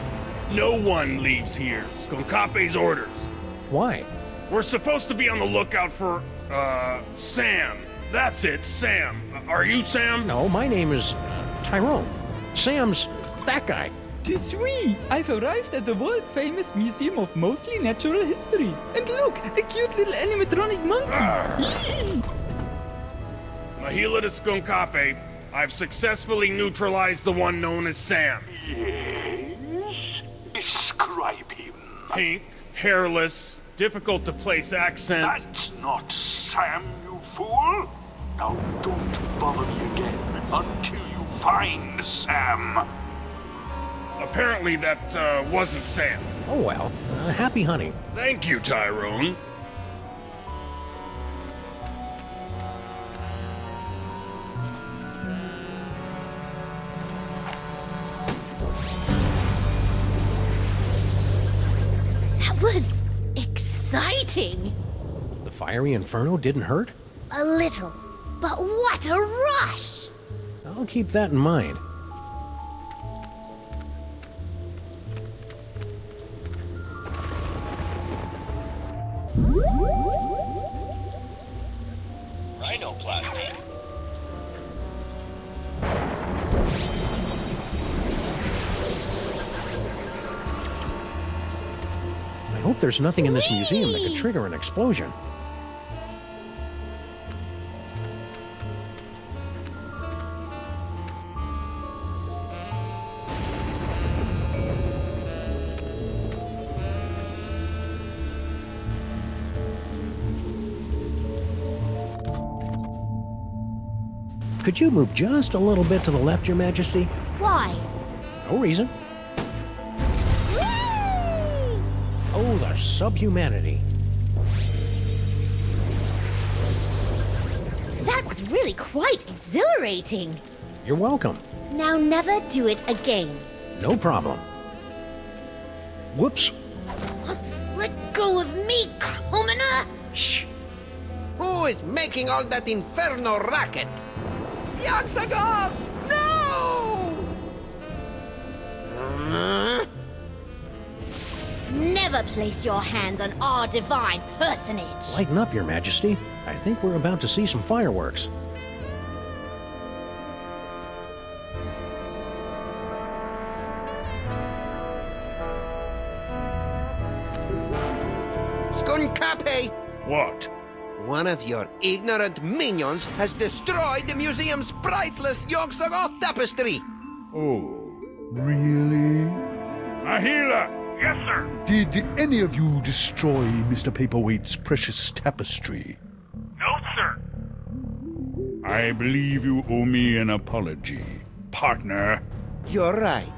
No one leaves here. Skonkape's orders. Why? We're supposed to be on the lookout for, Sam. That's it, Sam. Are you Sam? No, my name is, Tyrone. Sam's that guy. Tis we! I've arrived at the world-famous Museum of Mostly Natural History. And look, a cute little animatronic monkey! Mahila to Skonkape, I've successfully neutralized the one known as Sam. Yes? Describe him. Pink, hairless, difficult to place accent. That's not Sam, you fool! Now don't bother me again until you find Sam. Apparently that, wasn't Sam. Oh well, happy hunting. Thank you, Tyrone. That was exciting. The fiery inferno didn't hurt? A little. But what a rush! I'll keep that in mind. Rhinoplasty. I hope there's nothing in this museum that could trigger an explosion. Could you move just a little bit to the left, Your Majesty? Why? No reason. Oh, the subhumanity. That was really quite exhilarating. You're welcome. Now never do it again. No problem. Whoops. Let go of me, commoner! Shh. Who is making all that inferno racket? Yaxagov! No! Never place your hands on our divine personage. Lighten up, Your Majesty. I think we're about to see some fireworks. Skonkape! What? One of your ignorant minions has destroyed the museum's priceless Yogg-Sothoth tapestry! Oh, really? Mahila! Yes, sir! Did any of you destroy Mr. Paperweight's precious tapestry? No, sir! I believe you owe me an apology, partner. You're right.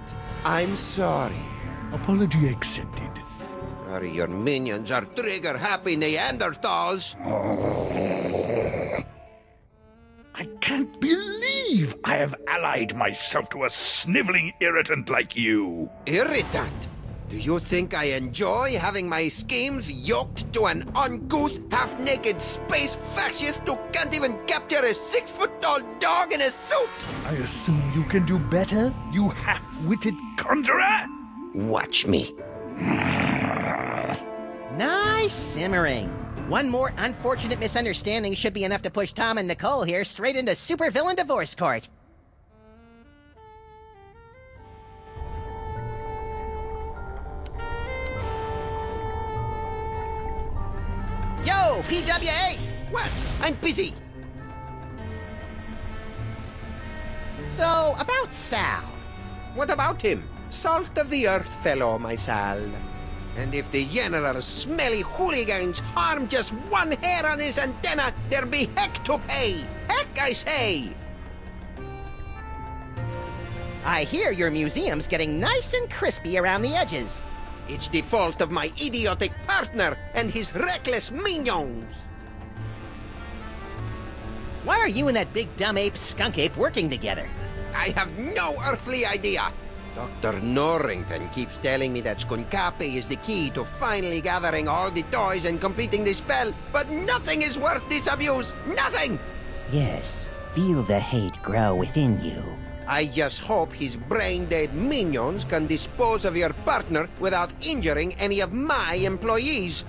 I'm sorry. Apology accepted. Sorry, your minions are trigger-happy Neanderthals. I can't believe I have allied myself to a sniveling irritant like you. Irritant? Do you think I enjoy having my schemes yoked to an uncouth, half-naked space fascist who can't even capture a 6-foot-tall dog in a suit? I assume you can do better, you half-witted conjurer? Watch me. Nice simmering. One more unfortunate misunderstanding should be enough to push Tom and Nicole here straight into supervillain divorce court. Yo, PWA! What? I'm busy. So, about Sal. What about him? Salt of the earth fellow, my Sal. And if the general's smelly hooligans harm just one hair on his antenna, there'll be heck to pay. Heck, I say! I hear your museum's getting nice and crispy around the edges. It's the fault of my idiotic partner and his reckless minions. Why are you and that big dumb ape skunk ape working together? I have no earthly idea. Dr. Norrington keeps telling me that Skunkapi is the key to finally gathering all the toys and completing the spell, but nothing is worth disabuse. Nothing! Yes, feel the hate grow within you. I just hope his brain-dead minions can dispose of your partner without injuring any of my employees.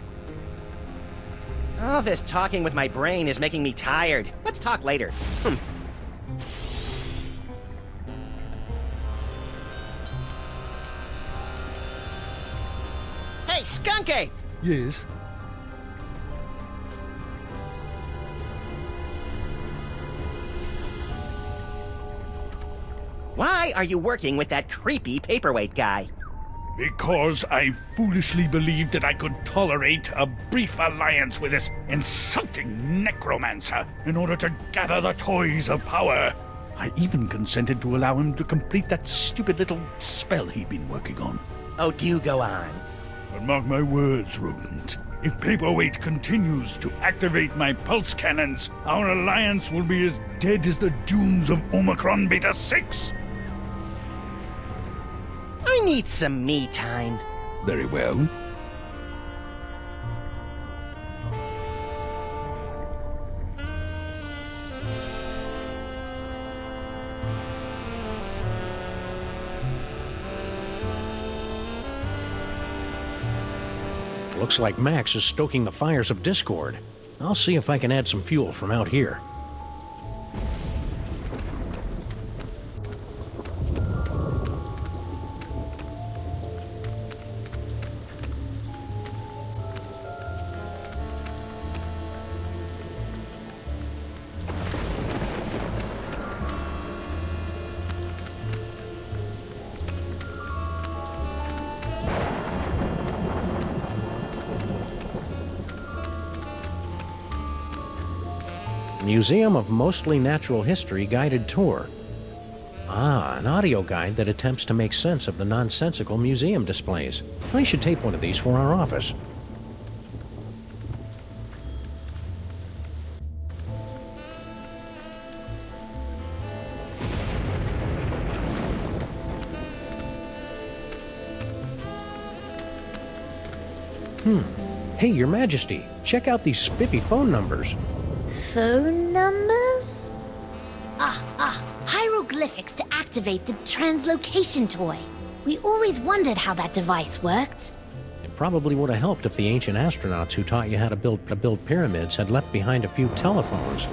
All this talking with my brain is making me tired. Let's talk later. Hey, Skunk Ape! Yes? Why are you working with that creepy paperweight guy? Because I foolishly believed that I could tolerate a brief alliance with this insulting necromancer in order to gather the toys of power. I even consented to allow him to complete that stupid little spell he'd been working on. Oh, do go on. But mark my words, Rodent. If Paperweight continues to activate my pulse cannons, our alliance will be as dead as the dunes of Omicron Beta 6. I need some me time. Very well. Looks like Max is stoking the fires of discord. I'll see if I can add some fuel from out here. Museum of Mostly Natural History guided tour. Ah, an audio guide that attempts to make sense of the nonsensical museum displays. I should tape one of these for our office. Hey, Your Majesty, check out these spiffy phone numbers. Phone numbers? Hieroglyphics to activate the translocation toy. We always wondered how that device worked. It probably would have helped if the ancient astronauts who taught you how to build pyramids had left behind a few telephones.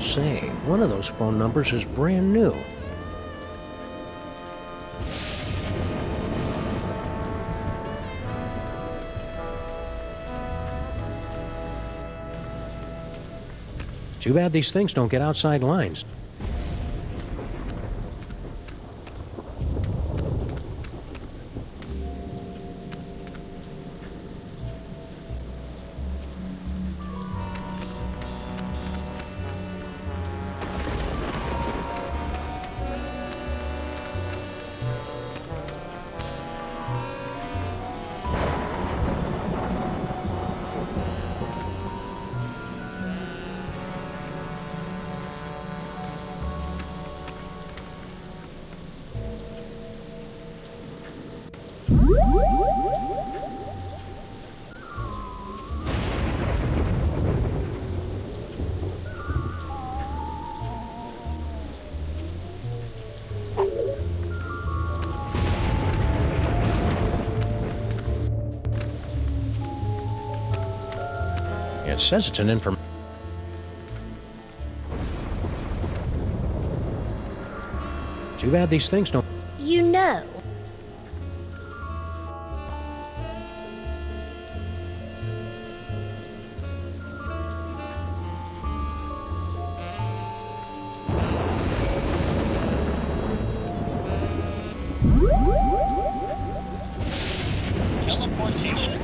Say, one of those phone numbers is brand new. Too bad these things don't get outside lines. It says it's an Too bad these things don't... You know. Teleportation.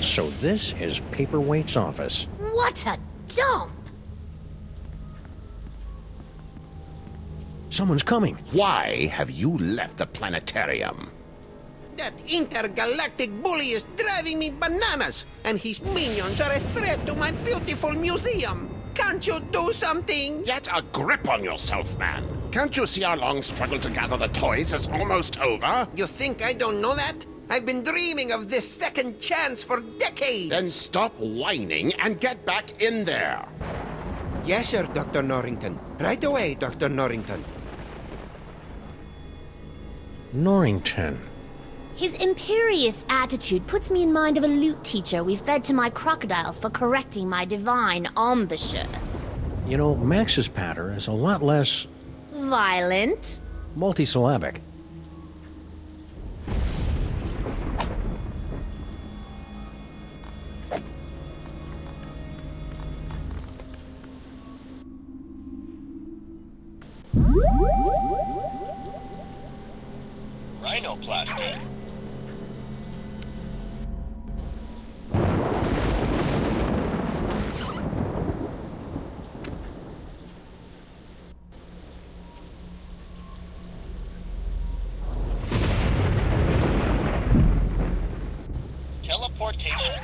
So this is Paperweight's office. What a dump! Someone's coming. Why have you left the planetarium? That intergalactic bully is driving me bananas, and his minions are a threat to my beautiful museum. Can't you do something? Get a grip on yourself, man. Can't you see our long struggle to gather the toys is almost over? You think I don't know that? I've been dreaming of this second chance for decades. Then stop whining and get back in there. Yes, sir, Dr. Norrington. Right away, Dr. Norrington. Norrington. His imperious attitude puts me in mind of a lute teacher we fed to my crocodiles for correcting my divine embouchure. You know, Max's patter is a lot less... Violent? multisyllabic. Rhinoplasty. Teleportation.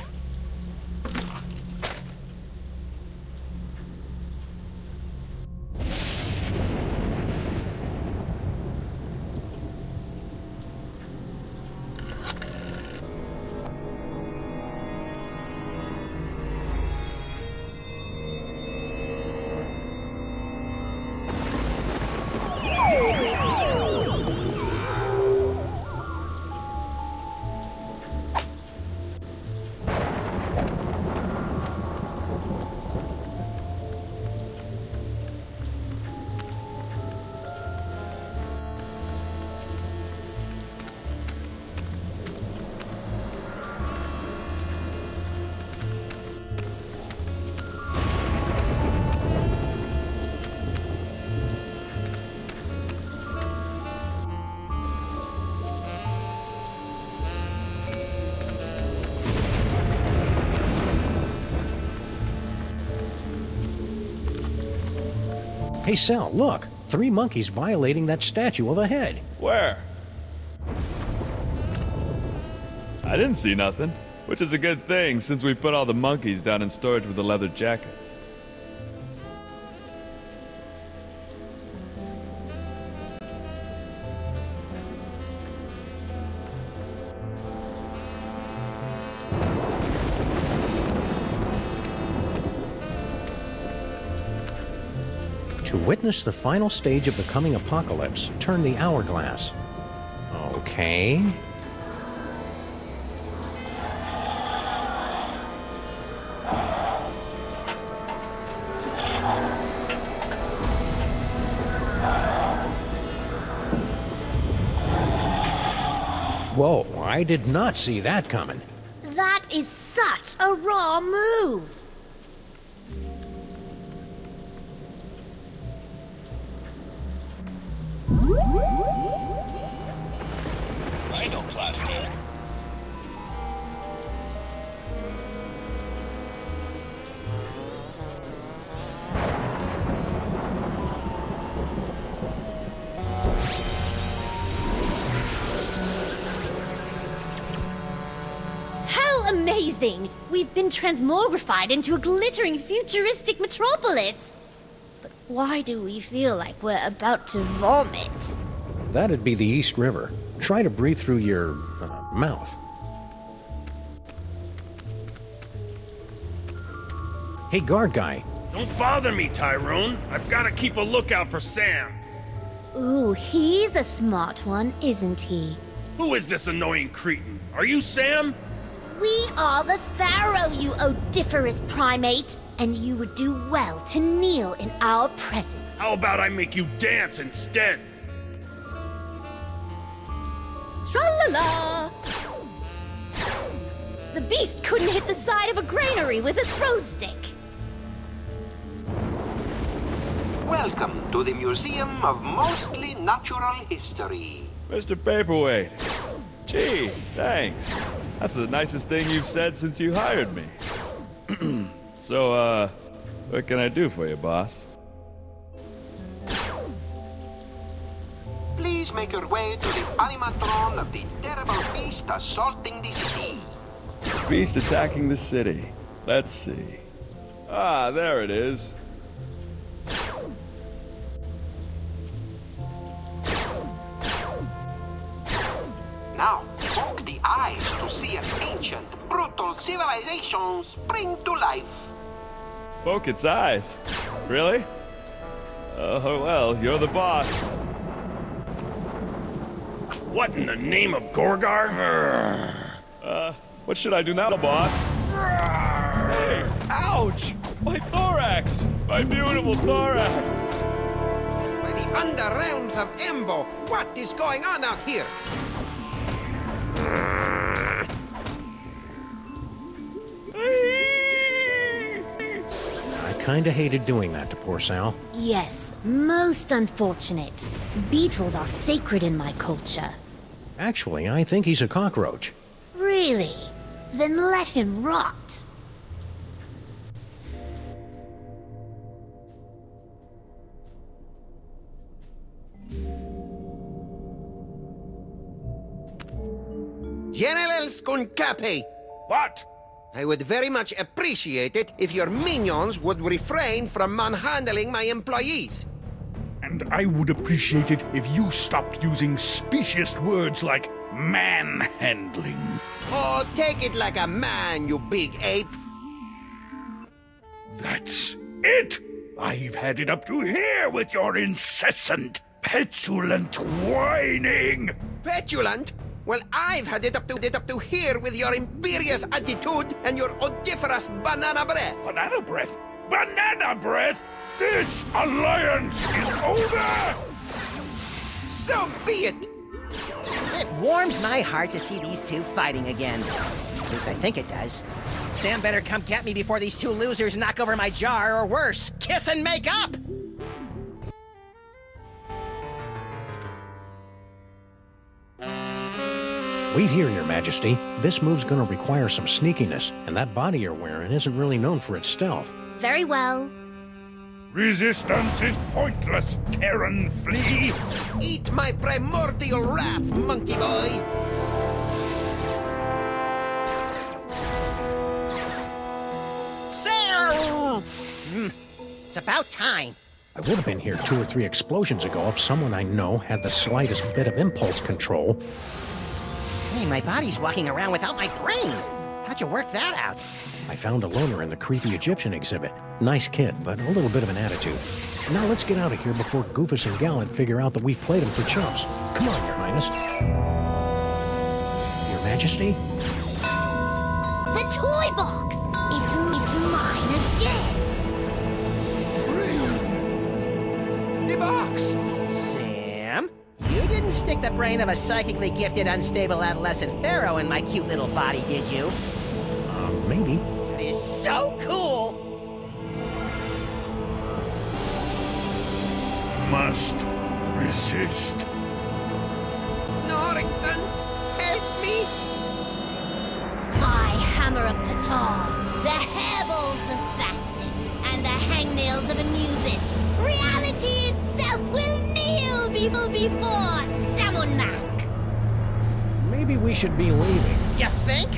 Hey, Sal, look! 3 monkeys violating that statue of a head. Where? I didn't see nothing, which is a good thing since we put all the monkeys down in storage with the leather jackets. To witness the final stage of the coming apocalypse, turn the hourglass. Okay. Whoa, I did not see that coming. That is such a raw move! Rhinoplasty. How amazing! We've been transmogrified into a glittering futuristic metropolis! But why do we feel like we're about to vomit? That'd be the East River. Try to breathe through your, mouth. Hey, guard guy. Don't bother me, Tyrone. I've got to keep a lookout for Sam. Ooh, he's a smart one, isn't he? Who is this annoying cretin? Are you Sam? We are the Pharaoh, you odiferous primate, and you would do well to kneel in our presence. How about I make you dance instead? Tra-la-la! The beast couldn't hit the side of a granary with a throw stick. Welcome to the Museum of Mostly Natural History. Mr. Paperweight. Gee, thanks. That's the nicest thing you've said since you hired me. So, what can I do for you, boss? Please make your way to the animatron of the terrible beast assaulting the city. Beast attacking the city. Let's see. Ah, there it is. Now, poke the eyes to see an ancient, brutal civilization spring to life. Poke its eyes? Really? Oh, well, you're the boss. What in the name of Gorgar? What should I do now, boss? Hey, ouch! My thorax! My beautiful thorax! By the underrealms of Embo, what is going on out here? I kinda hated doing that to poor Sal. Yes, most unfortunate. Beetles are sacred in my culture. Actually, I think he's a cockroach. Really? Then let him rot. General Skunkapi! What? I would very much appreciate it if your minions would refrain from manhandling my employees. And I would appreciate it if you stopped using specious words like manhandling. Oh, take it like a man, you big ape. That's it! I've had it up to here with your incessant, petulant whining! Petulant? Well, I've had it up to here with your imperious attitude and your odiferous banana breath. Banana breath? Banana breath? This alliance is over! So be it! It warms my heart to see these two fighting again. At least I think it does. Sam better come get me before these two losers knock over my jar, or worse, kiss and make up! Wait here, Your Majesty. This move's gonna require some sneakiness, and that body you're wearing isn't really known for its stealth. Very well. Resistance is pointless, Terran flea! Eat my primordial wrath, monkey boy! Sam! It's about time. I would have been here 2 or 3 explosions ago if someone I know had the slightest bit of impulse control. Hey, my body's walking around without my brain. How'd you work that out? I found a loner in the creepy Egyptian exhibit. Nice kid, but a little bit of an attitude. Now let's get out of here before Goofus and Gallant figure out that we've played him for chumps. Come on, Your Highness. Your Majesty? The toy box! It's mine again! The box! Sam? You didn't stick the brain of a psychically gifted, unstable adolescent pharaoh in my cute little body, did you? Maybe. That is so cool! Must resist. Norrington, help me! I, Hammer of Ptah, the hairballs of Bastet, and the hangnails of Anubis, reality itself will kneel before Sam&Max. Maybe we should be leaving. You think?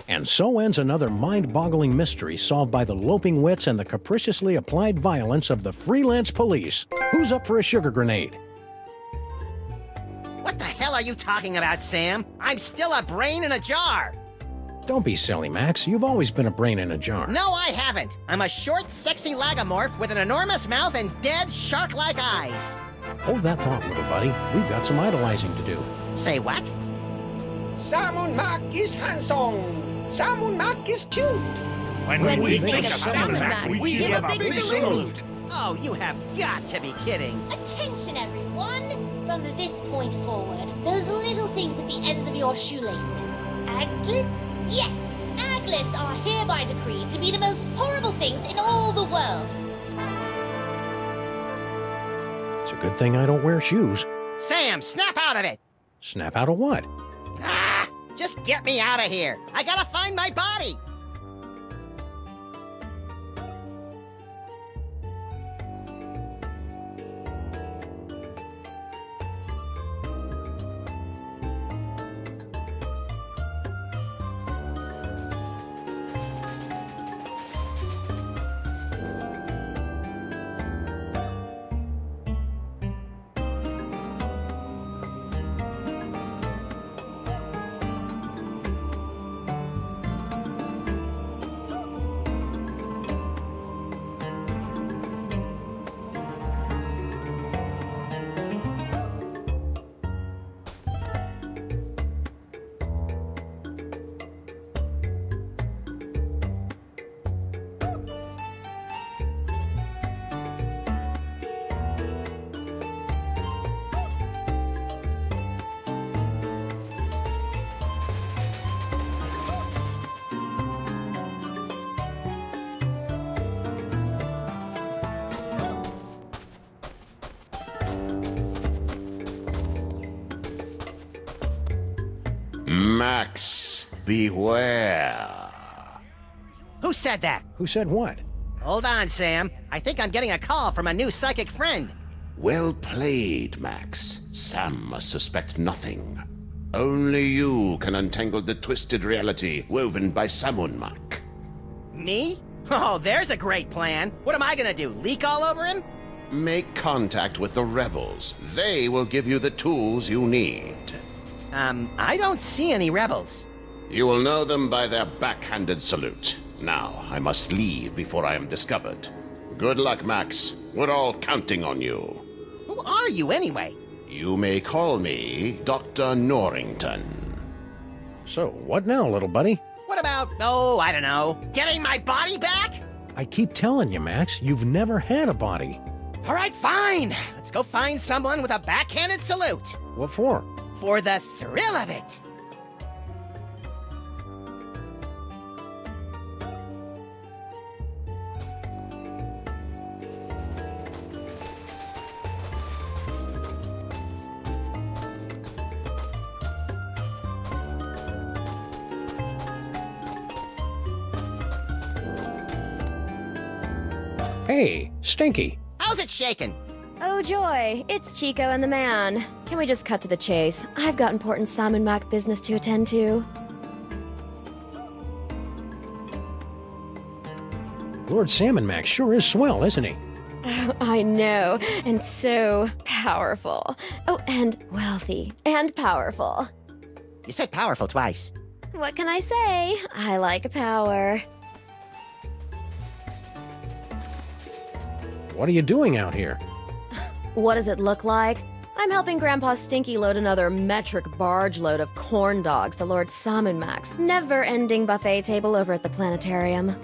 And so ends another mind-boggling mystery solved by the loping wits and the capriciously applied violence of the freelance police. Who's up for a sugar grenade? What the hell are you talking about, Sam? I'm still a brain in a jar. Don't be silly, Max. You've always been a brain in a jar. No, I haven't. I'm a short, sexy lagomorph with an enormous mouth and dead, shark-like eyes. Hold that thought, little buddy. We've got some idolizing to do. Say what? Sam&Max is handsome. Sam&Max is cute. When we think of Sam&Max, we give a big salute. Oh, you have got to be kidding. Attention, everyone! From this point forward, those little things at the ends of your shoelaces. Aglets? Yes! Aglets are hereby decreed to be the most horrible things in all the world. It's a good thing I don't wear shoes. Sam, snap out of it! Snap out of what? Ah! Just get me out of here! I gotta find my body! Max, beware. Who said that? Who said what? Hold on, Sam. I think I'm getting a call from a new psychic friend. Well played, Max. Sam must suspect nothing. Only you can untangle the twisted reality woven by Sam&Max. Me? Oh, there's a great plan. What am I gonna do, leak all over him? Make contact with the rebels. They will give you the tools you need. I don't see any rebels. You will know them by their backhanded salute. Now, I must leave before I am discovered. Good luck, Max. We're all counting on you. Who are you, anyway? You may call me Dr. Norrington. So, what now, little buddy? What about, oh, I don't know, getting my body back? I keep telling you, Max, you've never had a body. All right, fine. Let's go find someone with a backhanded salute. What for? For the thrill of it. Hey, Stinky. How's it shaking? Oh joy, it's Chico and the man. Can we just cut to the chase? I've got important Sam&Max business to attend to. Lord Sam&Max sure is swell, isn't he? Oh, I know, and so powerful. Oh, and wealthy, and powerful. You said powerful twice. What can I say? I like power. What are you doing out here? What does it look like? I'm helping Grandpa Stinky load another metric barge load of corn dogs to Lord Sam&Max never-ending buffet table over at the planetarium.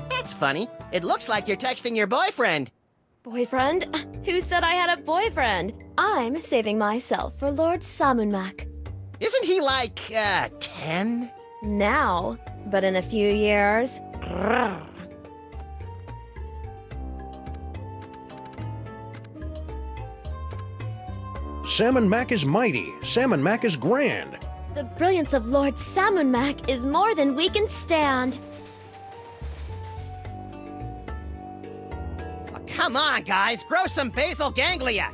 That's funny. It looks like you're texting your boyfriend. Boyfriend? Who said I had a boyfriend? I'm saving myself for Lord Sam&Max. Isn't he like, 10? Now, but in a few years... Grrr. Sam&Max is mighty. Sam&Max is grand. The brilliance of Lord Sam&Max is more than we can stand. Oh, come on, guys. Grow some basal ganglia.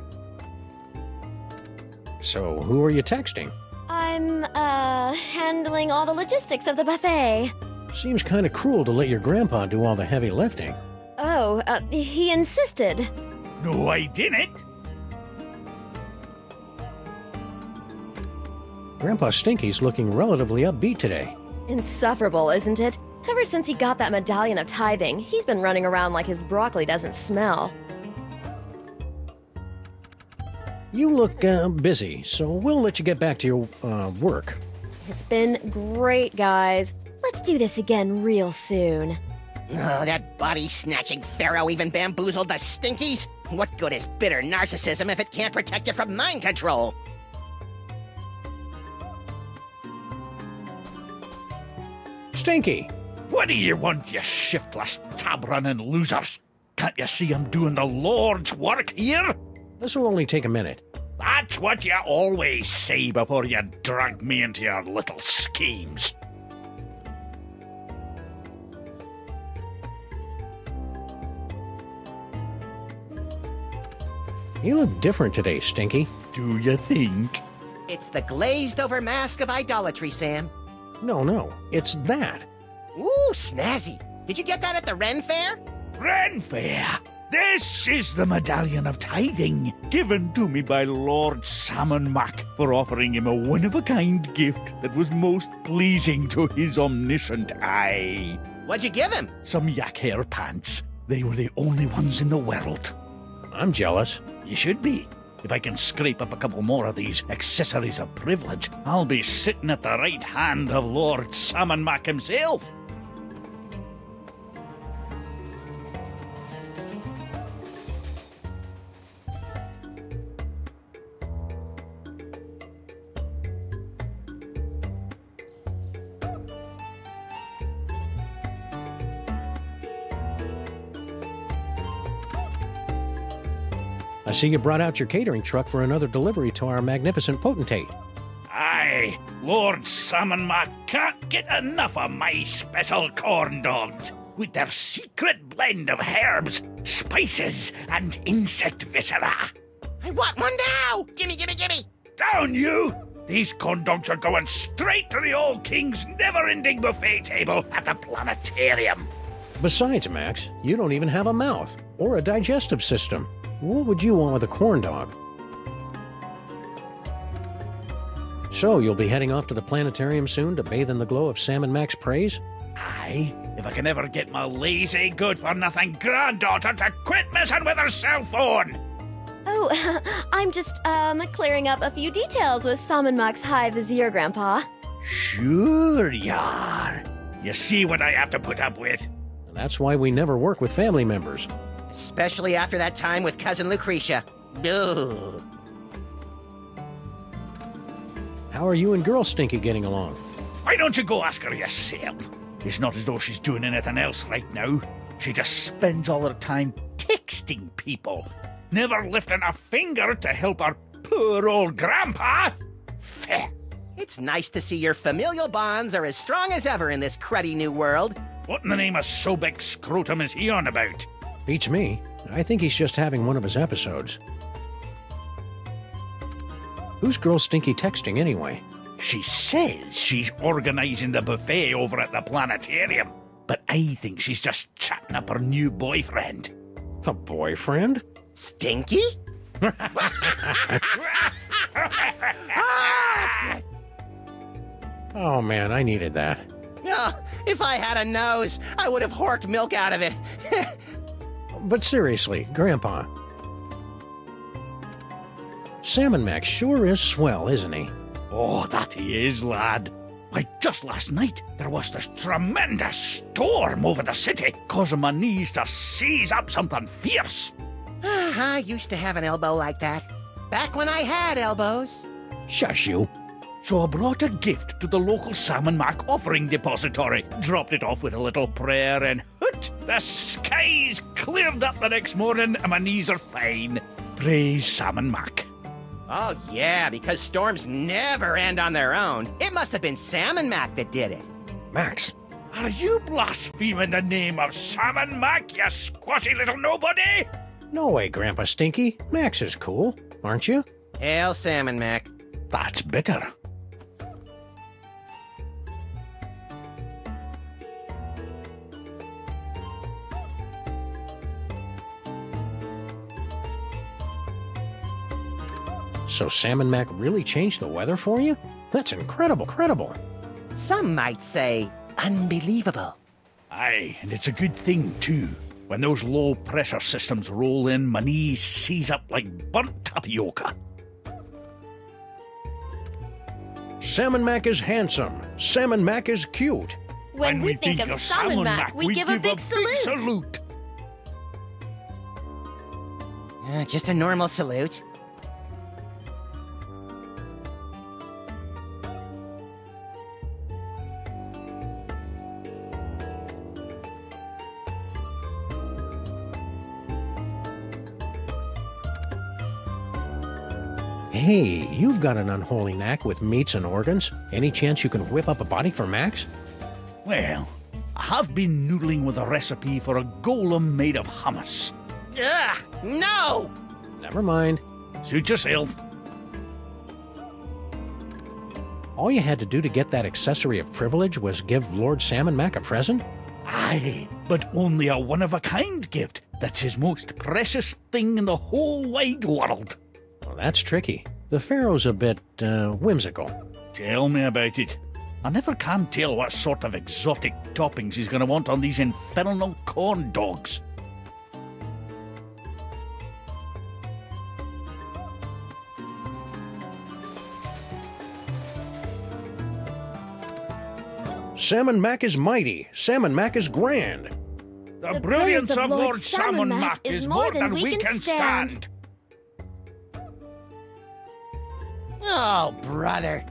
So, who are you texting? I'm, handling all the logistics of the buffet. Seems kind of cruel to let your grandpa do all the heavy lifting. Oh, he insisted. No, I didn't. Grandpa Stinky's looking relatively upbeat today. Insufferable, isn't it? Ever since he got that medallion of tithing, he's been running around like his broccoli doesn't smell. You look busy, so we'll let you get back to your work. It's been great, guys. Let's do this again real soon. Oh, that body-snatching pharaoh even bamboozled the Stinkies? What good is bitter narcissism if it can't protect you from mind control? Stinky! What do you want, you shiftless, tab-running losers? Can't you see I'm doing the Lord's work here? This will only take a minute. That's what you always say before you drag me into your little schemes. You look different today, Stinky. Do you think? It's the glazed-over mask of idolatry, Sam. No, it's that. Ooh, snazzy. Did you get that at the Ren Fair? Ren Fair? This is the medallion of tithing, given to me by Lord Sam&Max for offering him a one-of-a-kind gift that was most pleasing to his omniscient eye. What'd you give him? Some yak hair pants. They were the only ones in the world. I'm jealous. You should be. If I can scrape up a couple more of these accessories of privilege, I'll be sitting at the right hand of Lord Sam&Max himself. I see you brought out your catering truck for another delivery to our magnificent potentate. Aye, Lord Sam&Max can't get enough of my special corn dogs with their secret blend of herbs, spices, and insect viscera. I want one now! Gimme! Down you! These corn dogs are going straight to the old king's never-ending buffet table at the planetarium. Besides, Max, you don't even have a mouth or a digestive system. What would you want with a corn dog? So, you'll be heading off to the planetarium soon to bathe in the glow of Sam&Max praise? Aye, if I can ever get my lazy, good-for-nothing granddaughter to quit messing with her cell phone! Oh, I'm just, clearing up a few details with Sam&Max High Vizier, Grandpa. Sure you are. You see what I have to put up with? That's why we never work with family members. Especially after that time with Cousin Lucretia. Ugh. How are you and Girl Stinky getting along? Why don't you go ask her yourself? It's not as though she's doing anything else right now. She just spends all her time texting people, never lifting a finger to help her poor old grandpa. Feh. It's nice to see your familial bonds are as strong as ever in this cruddy new world. What in the name of Sobek Scrotum is he on about? Beats me. I think he's just having one of his episodes. Who's Girl Stinky texting anyway? She says she's organizing the buffet over at the planetarium, but I think she's just chatting up her new boyfriend. A boyfriend? Stinky? That's good. Oh man, I needed that. Oh, if I had a nose, I would have horked milk out of it. But seriously, Grandpa. Sam&Max sure is swell, isn't he? Oh, that he is, lad. Why, just last night, there was this tremendous storm over the city, causing my knees to seize up something fierce. I used to have an elbow like that. Back when I had elbows. Shush you. So I brought a gift to the local Sam&Max offering depository, dropped it off with a little prayer, and hoot, the skies cleared up the next morning and my knees are fine. Praise Sam&Max. Oh yeah, because storms never end on their own. It must have been Sam&Max that did it. Max. Are you blaspheming the name of Sam&Max, you squashy little nobody? No way, Grandpa Stinky. Max is cool, aren't you? Hail Sam&Max. That's bitter. So Sam&Max really changed the weather for you? That's incredible. Some might say unbelievable. Aye, and it's a good thing, too. When those low-pressure systems roll in, my knees seize up like burnt tapioca. Sam&Max is handsome. Sam&Max is cute. When we think of Sam&Max, we give a big salute. Just a normal salute. Hey, you've got an unholy knack with meats and organs. Any chance you can whip up a body for Max? Well, I have been noodling with a recipe for a golem made of hummus. Ugh, no! Never mind. Suit yourself. All you had to do to get that accessory of privilege was give Lord Sam&Max a present? Aye, but only a one-of-a-kind gift. That's his most precious thing in the whole wide world. Well, that's tricky. The Pharaoh's a bit, whimsical. Tell me about it. I never can tell what sort of exotic toppings he's going to want on these infernal corn dogs. Sam&Max is mighty. Sam&Max is grand. The brilliance of Lord Sam&Max is more than we can stand. Oh, brother.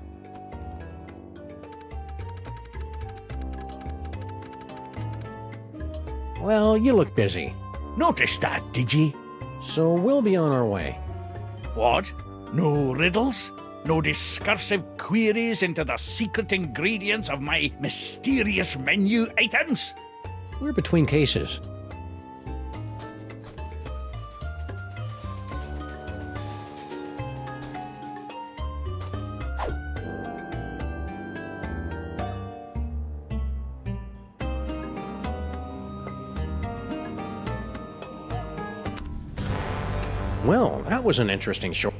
Well, you look busy. Noticed that, did ye? So we'll be on our way. What? No riddles? No discursive queries into the secret ingredients of my mysterious menu items? We're between cases. Well, that was an interesting show.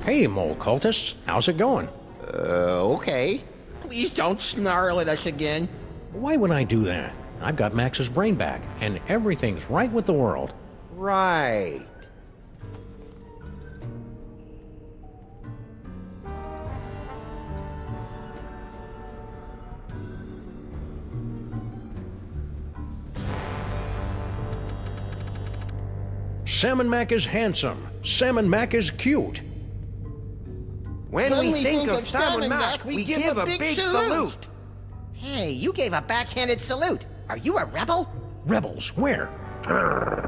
Hey, mole cultists. How's it going? Okay. Please don't snarl at us again. Why would I do that? I've got Max's brain back, and everything's right with the world. Right. Sam&Max is handsome. Sam&Max is cute. When we think of Sam&Max, we give a big salute. Hey, you gave a backhanded salute. Are you a rebel? Rebels, where?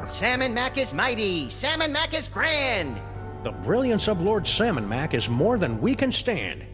Sam&Max is mighty. Sam&Max is grand. The brilliance of Lord Sam&Max is more than we can stand.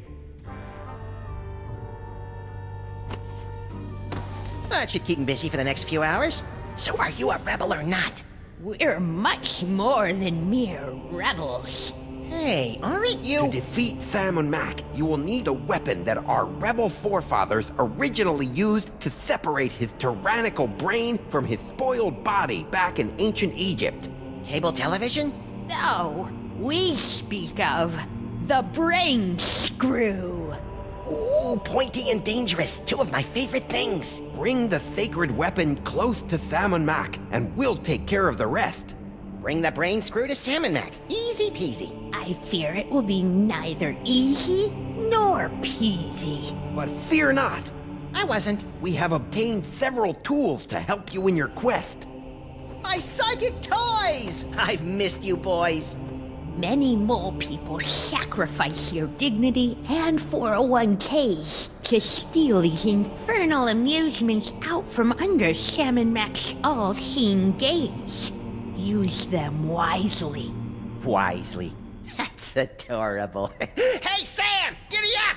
That should keep him busy for the next few hours. So are you a rebel or not? We're much more than mere rebels. Hey, aren't you? To defeat Sam&Max, you will need a weapon that our rebel forefathers originally used to separate his tyrannical brain from his spoiled body back in ancient Egypt. Cable television? No, we speak of the brain screw. Ooh, pointy and dangerous. Two of my favorite things. Bring the sacred weapon close to Sam&Max, and we'll take care of the rest. Bring the brain screw to Sam&Max. Easy peasy. I fear it will be neither easy nor peasy. But fear not. I wasn't. We have obtained several tools to help you in your quest. My psychic toys! I've missed you boys. Many more people sacrifice their dignity and 401ks to steal these infernal amusements out from under Sam&Max's all-seeing gaze. Use them wisely. Wisely. That's adorable. Hey, Sam! Giddy up!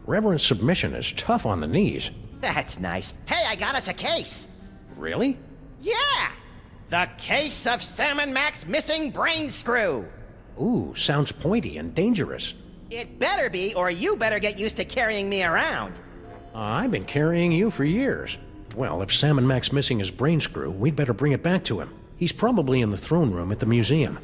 Reverend Submission is tough on the knees. That's nice. Hey, I got us a case. Really? Yeah! The case of Sam&Max missing brain screw. Ooh, sounds pointy and dangerous. It better be, or you better get used to carrying me around. I've been carrying you for years. Well, if Sam&Max missing his brain screw, we'd better bring it back to him. He's probably in the throne room at the museum.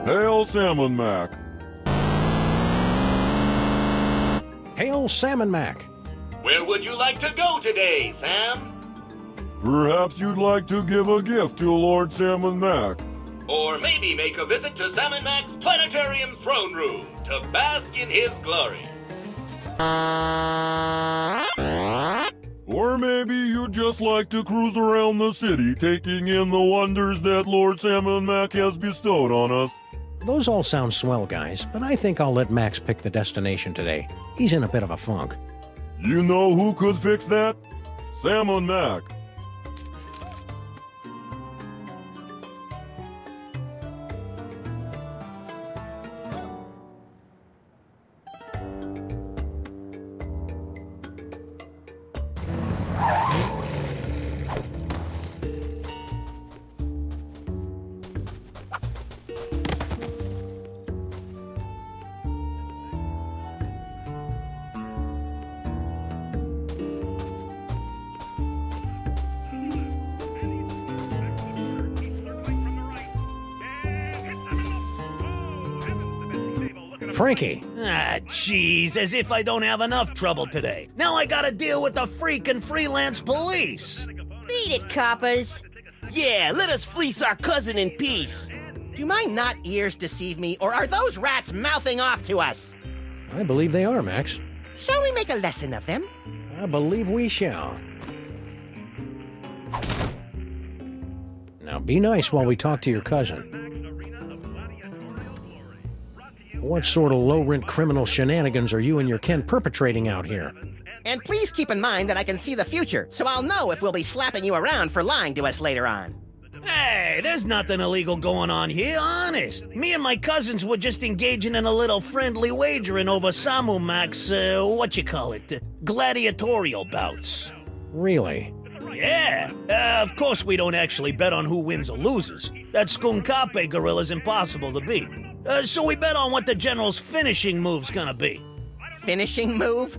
Hail Sam&Max! Hail Sam&Max! Where would you like to go today, Sam? Perhaps you'd like to give a gift to Lord Sam&Max. Or maybe make a visit to Sam&Max Planetarium Throne Room to bask in his glory. Or maybe you'd just like to cruise around the city, taking in the wonders that Lord Sam&Max has bestowed on us. Those all sound swell, guys, but I think I'll let Max pick the destination today. He's in a bit of a funk. You know who could fix that? Sam&Max. Frankie! Ah, jeez, as if I don't have enough trouble today. Now I gotta deal with the freaking freelance police. Beat it, coppers. Yeah, let us fleece our cousin in peace. Do my not ears deceive me, or are those rats mouthing off to us? I believe they are, Max. Shall we make a lesson of them? I believe we shall. Now be nice while we talk to your cousin. What sort of low-rent criminal shenanigans are you and your kin perpetrating out here? And please keep in mind that I can see the future, so I'll know if we'll be slapping you around for lying to us later on. Hey, there's nothing illegal going on here, honest. Me and my cousins were just engaging in a little friendly wagering over Sam&Max, gladiatorial bouts. Really? Yeah. Of course we don't actually bet on who wins or loses. That Skunkape gorilla's impossible to beat. So we bet on what the general's finishing move's gonna be. finishing move?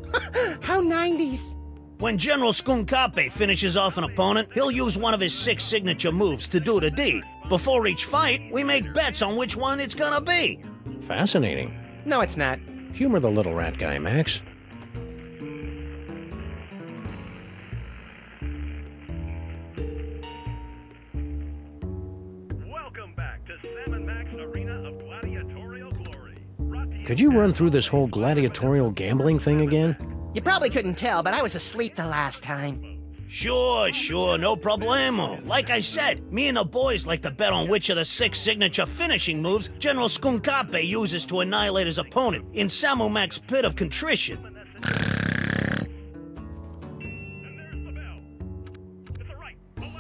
How 90s. When General Skunkape finishes off an opponent, he'll use one of his 6 signature moves to do the deed. Before each fight, we make bets on which one it's gonna be. Fascinating. No, it's not. Humor the little rat guy, Max. Welcome back to Sam&Max Arena of Gladiatorial Glory. Could you run through this whole gladiatorial gambling thing again? You probably couldn't tell, but I was asleep the last time. Sure, no problemo. Like I said, me and the boys like to bet on which of the 6 signature finishing moves General Skunkape uses to annihilate his opponent in Sam&Max Pit of Contrition.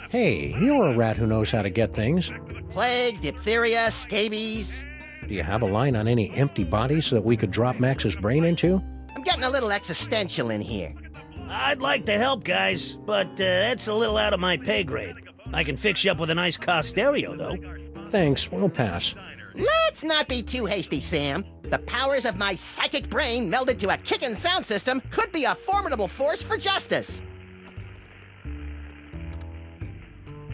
Hey, you're a rat who knows how to get things. Plague, diphtheria, scabies. Do you have a line on any empty bodies so that we could drop Max's brain into? I'm getting a little existential in here. I'd like to help, guys, but that's a little out of my pay grade. I can fix you up with a nice car stereo, though. Thanks, we'll pass. Let's not be too hasty, Sam. The powers of my psychic brain melded to a kickin' sound system could be a formidable force for justice.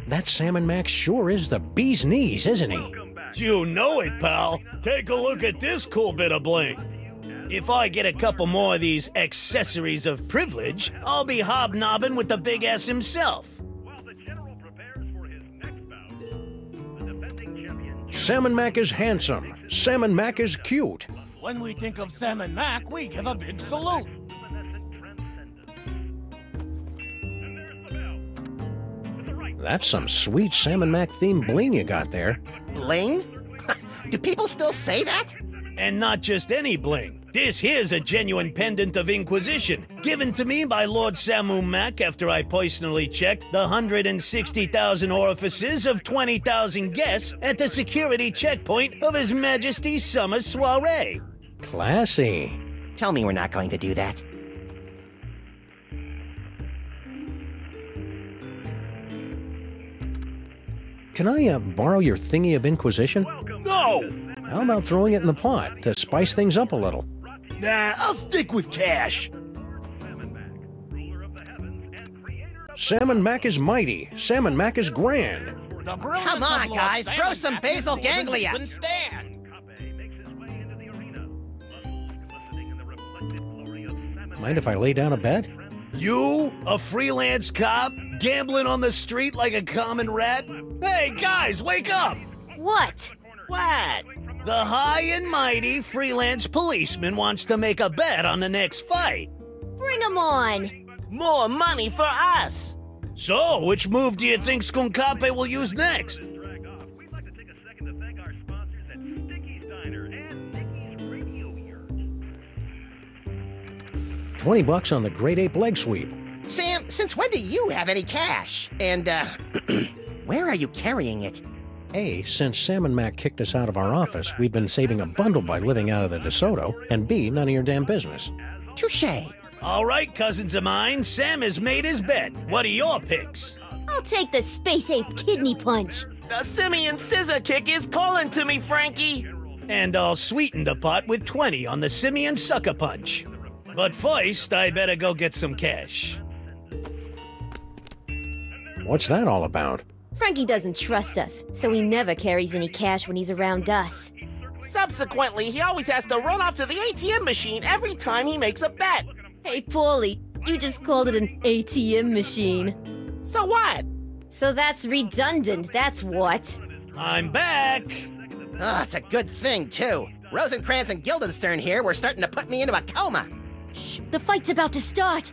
That Sam&Max sure is the bee's knees, isn't he? You know it, pal. Take a look at this cool bit of bling. If I get a couple more of these accessories of privilege, I'll be hobnobbing with the big ass himself. Sam&Mac is handsome. Sam&Mac is cute. When we think of Sam&Mac, we give a big salute. That's some sweet Sam&Mac themed bling you got there. Bling? Do people still say that? And not just any bling. This here's a genuine pendant of Inquisition, given to me by Lord Sam&Mac after I personally checked the 160,000 orifices of 20,000 guests at the security checkpoint of His Majesty's summer soiree. Classy. Tell me we're not going to do that. Can I borrow your thingy of Inquisition? No! How about throwing it in the pot to spice things up a little? Nah, I'll stick with cash. Sam&Mac is mighty. Sam&Mac is grand. Come on, guys, grow some basal ganglia. Mind if I lay down a bet? You, a freelance cop, gambling on the street like a common rat? Hey, guys, wake up! What? What? The high and mighty freelance policeman wants to make a bet on the next fight. Bring him on! More money for us! So, which move do you think Skunkape will use next? $20 on the Great Ape leg sweep. Sam, since when do you have any cash? And, where are you carrying it? A, since Sam&Mac kicked us out of our office, we've been saving a bundle by living out of the DeSoto, and B, none of your damn business. Touché. All right, cousins of mine, Sam has made his bet. What are your picks? I'll take the Space Ape Kidney Punch. The Simian Scissor Kick is calling to me, Frankie. And I'll sweeten the pot with 20 on the Simian Sucker Punch. But first, I better go get some cash. What's that all about? Frankie doesn't trust us, so he never carries any cash when he's around us. Subsequently, he always has to run off to the ATM machine every time he makes a bet. Hey, Paulie, you just called it an ATM machine. So what? So that's redundant, that's what. I'm back! Oh, it's a good thing, too. Rosencrantz and Guildenstern here were starting to put me into a coma. Shh, the fight's about to start.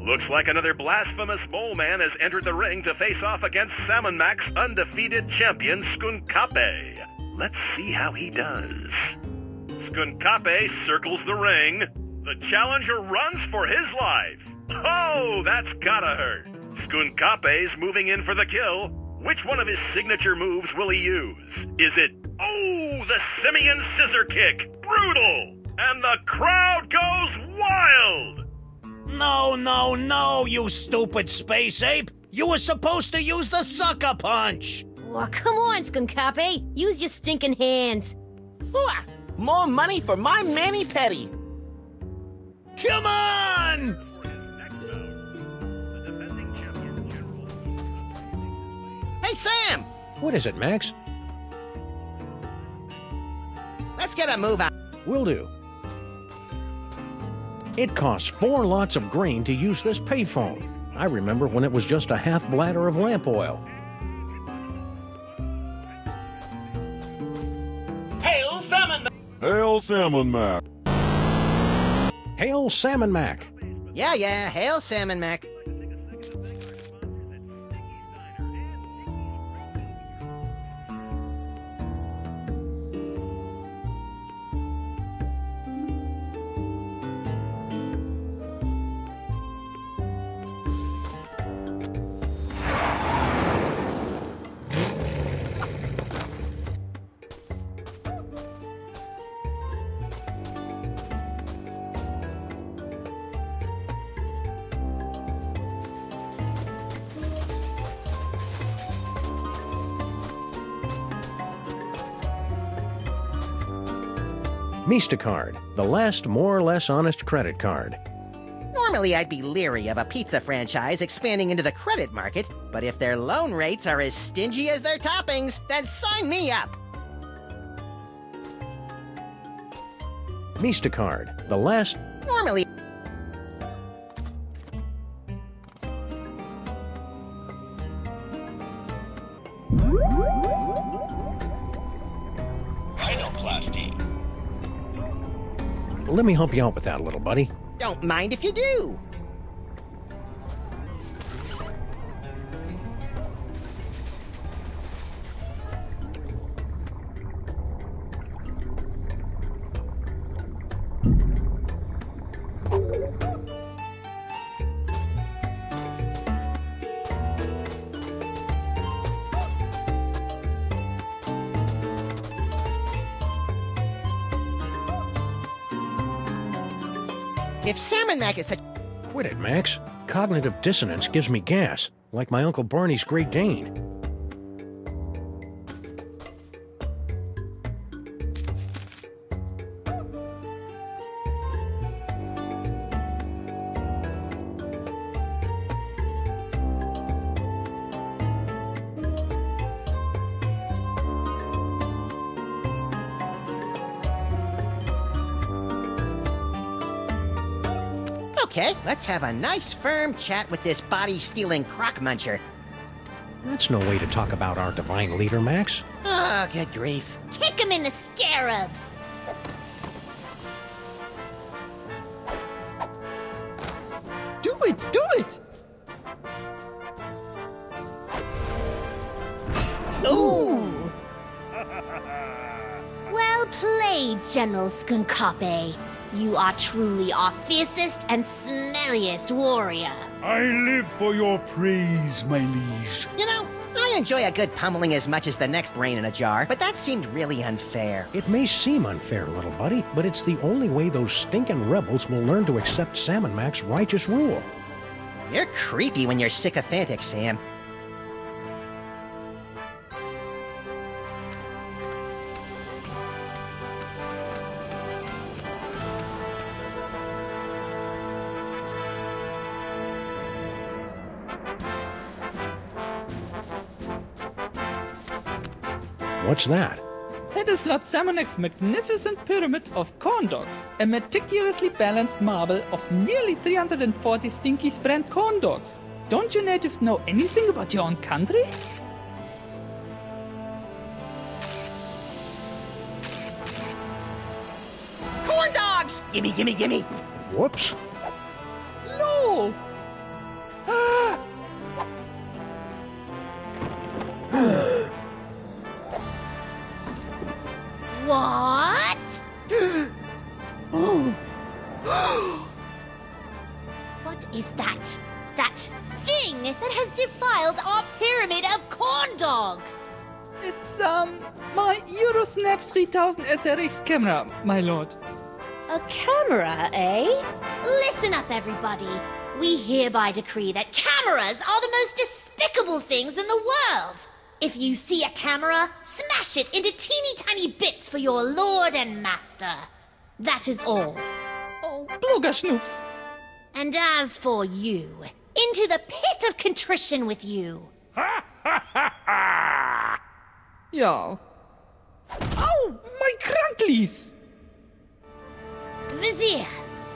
Looks like another blasphemous mole man has entered the ring to face off against Sam&Mac's undefeated champion, Skunkape. Let's see how he does. Skunkape circles the ring. The challenger runs for his life. Oh, that's gotta hurt. Skunkape's moving in for the kill. Which one of his signature moves will he use? Is it, oh, the Simian Scissor Kick? Brutal! And the crowd goes wild! No, you stupid space ape! You were supposed to use the Sucker Punch! Oh, come on, Skunkape! Use your stinking hands! More money for my mani-pedi! Come on! Hey, Sam! What is it, Max? Let's get a move out. Will do. It costs 4 lots of grain to use this payphone. I remember when it was just a half bladder of lamp oil. Hail Sam&Max! Hail Sam&Max! Hail Sam&Max! Yeah, hail Sam&Max. Card, the last more or less honest credit card. Normally I'd be leery of a pizza franchise expanding into the credit market, but if their loan rates are as stingy as their toppings, then sign me up! Card, the last... Normally... Let me help you out with that, little buddy. Don't mind if you do! If Sam&Max is such... Quit it, Max. Cognitive dissonance gives me gas, like my Uncle Barney's Great Dane. Okay, let's have a nice firm chat with this body-stealing crock muncher. That's no way to talk about our divine leader, Max. Oh, good grief. Kick him in the scarabs! Do it! Do it! Ooh! Well played, General Skunkape. You are truly our fiercest and smelliest warrior. I live for your praise, my liege. You know, I enjoy a good pummeling as much as the next brain in a jar, but that seemed really unfair. It may seem unfair, little buddy, but it's the only way those stinking rebels will learn to accept Sam&Max's righteous rule. You're creepy when you're sycophantic, Sam. What's that? That is Lord Sam&Max's magnificent pyramid of corn dogs, a meticulously balanced marble of nearly 340 stinky brand corn dogs. Don't you natives know anything about your own country? Corn dogs! Gimme, gimme, gimme! Whoops. No! What? What is that? That thing that has defiled our pyramid of corn dogs! It's, my Eurosnap 3000 SRX camera, my lord. A camera, eh? Listen up, everybody. We hereby decree that cameras are the most despicable things in the world. If you see a camera, smash it into teeny tiny bits for your lord and master. That is all. Oh, Blogger Schnoops. And as for you, into the pit of contrition with you. Ja. Oh, my Kranklies! Vizier,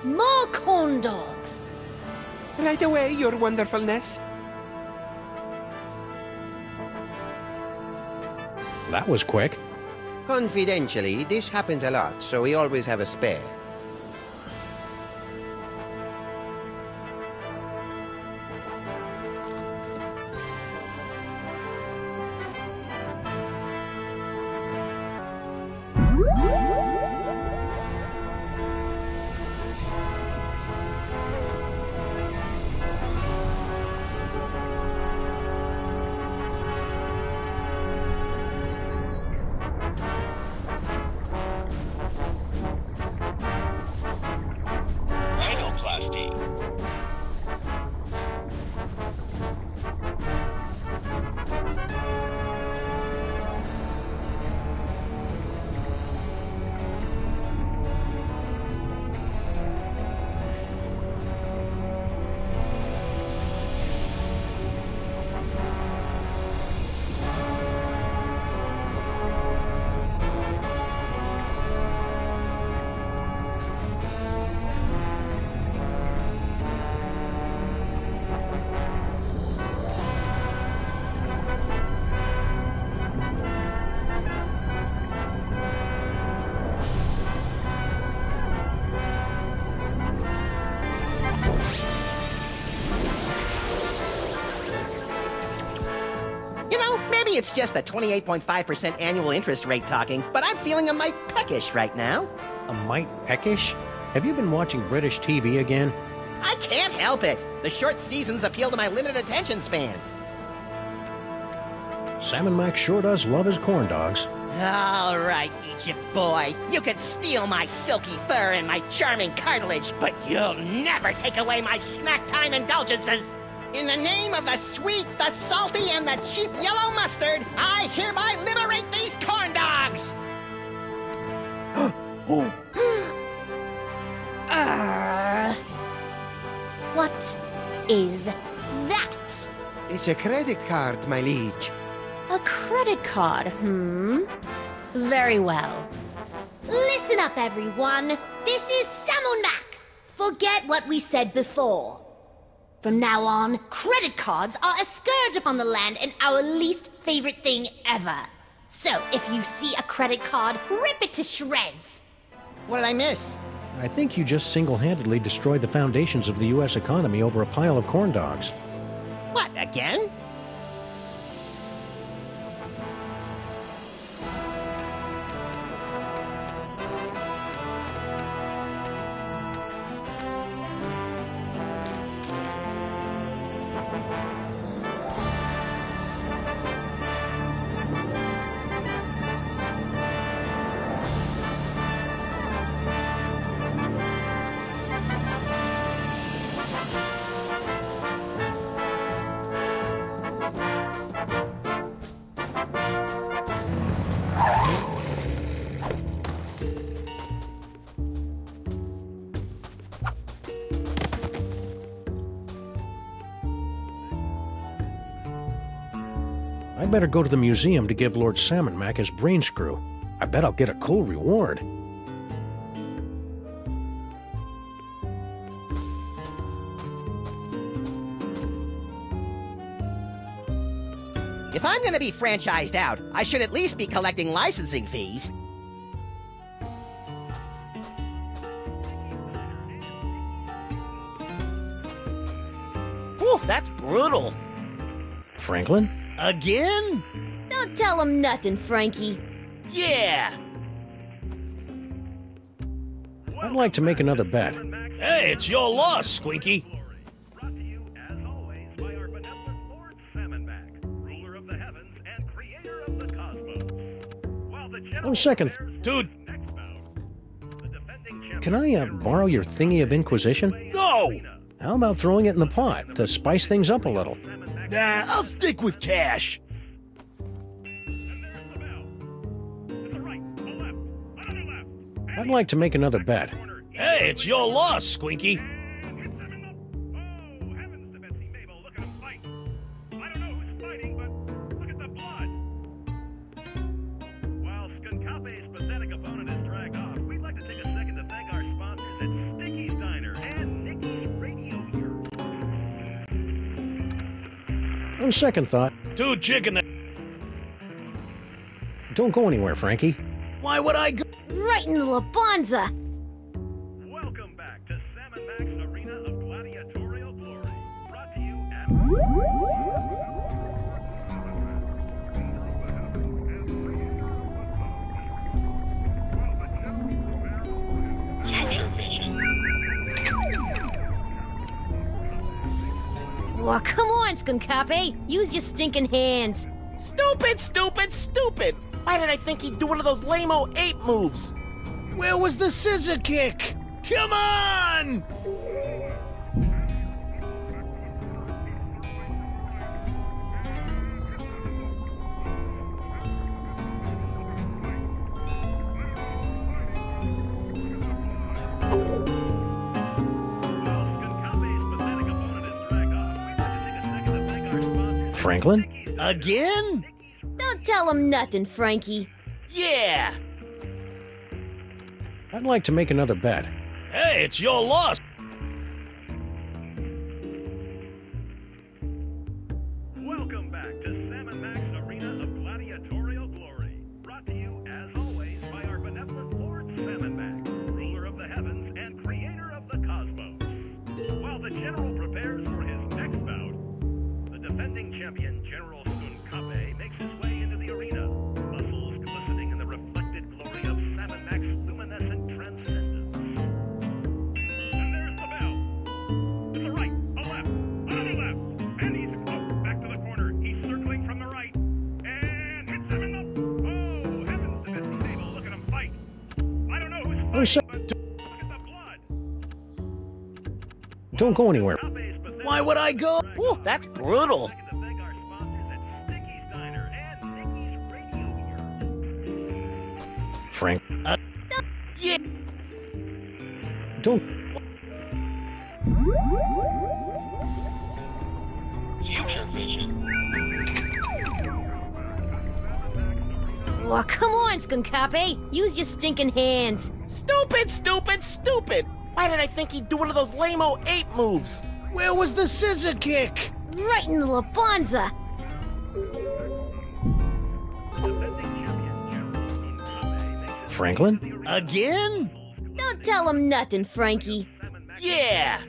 more corn dogs. Right away, your wonderfulness. That was quick. Confidentially, this happens a lot, so we always have a spare. Maybe it's just the 28.5% annual interest rate talking, but I'm feeling a mite peckish right now. A mite peckish? Have you been watching British TV again? I can't help it. The short seasons appeal to my limited attention span. Sam&Max sure does love his corn dogs. All right, Egypt boy. You can steal my silky fur and my charming cartilage, but you'll never take away my snack time indulgences. In the name of the sweet, the salty, and the cheap yellow mustard, I hereby liberate these corn dogs! What is that? It's a credit card, my liege. A credit card, Very well. Listen up, everyone. This is Sam&Max. Forget what we said before. From now on, credit cards are a scourge upon the land and our least favorite thing ever. So, if you see a credit card, rip it to shreds. What did I miss? I think you just single-handedly destroyed the foundations of the U.S. economy over a pile of corn dogs. What, again? I'd better go to the museum to give Lord Sam&Max his brain screw. I bet I'll get a cool reward. If I'm gonna be franchised out, I should at least be collecting licensing fees. Ooh, that's brutal. Franklin? Again? Don't tell him nothing, Frankie. Yeah! I'd like to make another bet. Hey, it's your loss, Squinky. On second... Dude! Can I borrow your thingy of Inquisition? No! How about throwing it in the pot to spice things up a little? Nah, I'll stick with cash. I'd like to make another bet. Hey, it's your loss, Squinky. While Skunkape's pathetic opponent is dragged off, we'd like to take a second to thank our sponsors at Sticky's Diner and Nikki's Radio Ear. On second thought, Two chicken. don't go anywhere, Frankie. Why would I go? Right in the Labanza! Welcome back to Sam&Max Arena of Gladiatorial Glory. Brought to you at... Well, come on, Skunkape! Use your stinking hands! Stupid, stupid, stupid! Why did I think he'd do one of those lame-o ape moves? Where was the scissor kick? Come on! Franklin? Again? Don't tell him nothing, Frankie. Yeah! I'd like to make another bet. Hey, it's your loss. Welcome back to Sam&Max Arena of Gladiatorial Glory. Brought to you, as always, by our benevolent Lord Sam&Max, ruler of the heavens and creator of the cosmos. While the general prepares for his next bout, the defending champion, General Skunkape, makes his way into the arena, muscles glistening in the reflected glory of Sam&Max luminescent transcendence. And there's the bell. To the right, a left, another left, and he's back to the corner. He's circling from the right, and hits him in the... Oh, heavens to Betsy Table, look at him fight. I don't know who's fighting, but look at the blood. Don't go anywhere. Why would I go? Ooh, that's brutal. Frank. Yeah. Don't. Well, come on, Skunkape! Use your stinking hands! Stupid, stupid, stupid! Why did I think he'd do one of those lame-o ape moves? Where was the scissor kick? Right in the Labanza! Franklin? Again? Don't tell him nothing, Frankie. Yeah!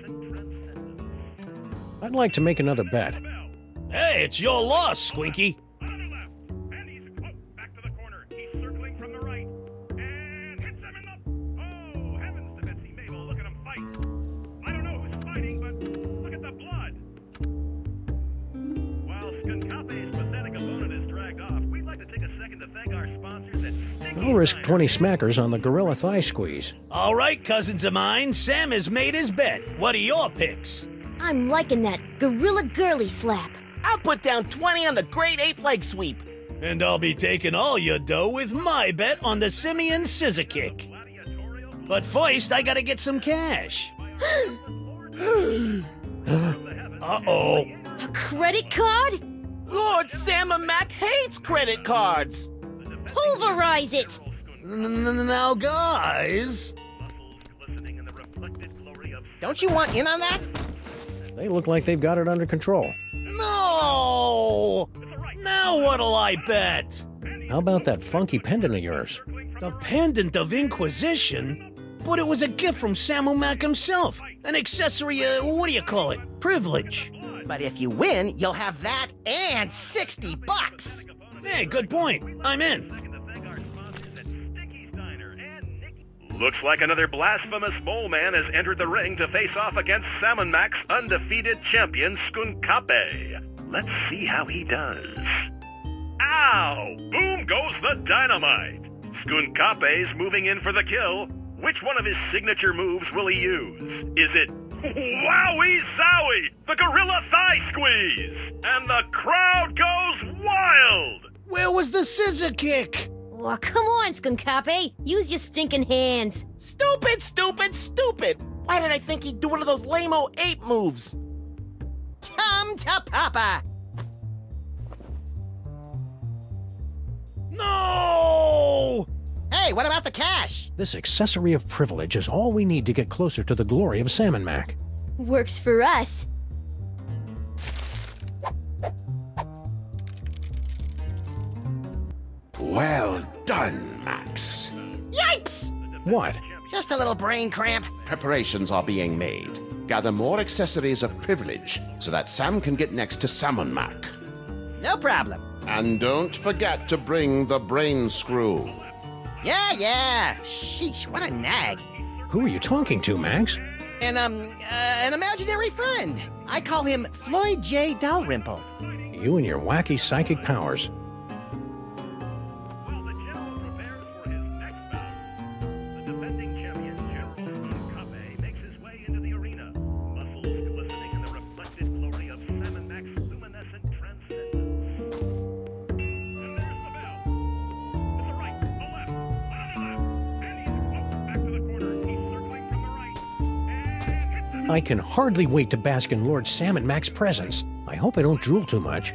I'd like to make another bet. Hey, it's your loss, Squinky. I'll risk 20 smackers on the gorilla thigh squeeze. All right, cousins of mine, Sam has made his bet. What are your picks? I'm liking that gorilla girly slap. I'll put down 20 on the great ape leg sweep. And I'll be taking all your dough with my bet on the simian scissor kick. But first, I gotta get some cash. Uh-oh. A credit card? Lord Sam&Max hates credit cards. Pulverize it! Now, guys... Don't you want in on that? They look like they've got it under control. No! Now what'll I bet? How about that funky pendant of yours? The pendant of Inquisition? But it was a gift from Sam&Max himself. An accessory, what do you call it? Privilege. But if you win, you'll have that and $60. Hey, good point. I'm in. Looks like another blasphemous mole man has entered the ring to face off against Sam&Max undefeated champion Skunkape. Let's see how he does. Ow! Boom goes the dynamite! Skunkape's moving in for the kill. Which one of his signature moves will he use? Is it Wowie Zowie, the gorilla thigh squeeze? And the crowd goes wild! Where was the scissor kick? Oh, come on, Skunkapi. Use your stinking hands. Stupid, stupid, stupid! Why did I think he'd do one of those lame-o ape moves? Come to Papa! No! Hey, what about the cash? This accessory of privilege is all we need to get closer to the glory of Sam&Mac. Works for us. Well done, Max. Yipes! What? Just a little brain cramp. Preparations are being made. Gather more accessories of privilege so that Sam can get next to Sam&Mac. No problem. And don't forget to bring the brain screw. Yeah. Sheesh, what a nag. Who are you talking to, Max? An imaginary friend. I call him Floyd J. Dalrymple. You and your wacky psychic powers. I can hardly wait to bask in Lord Sam&Mac's presence. I hope I don't drool too much.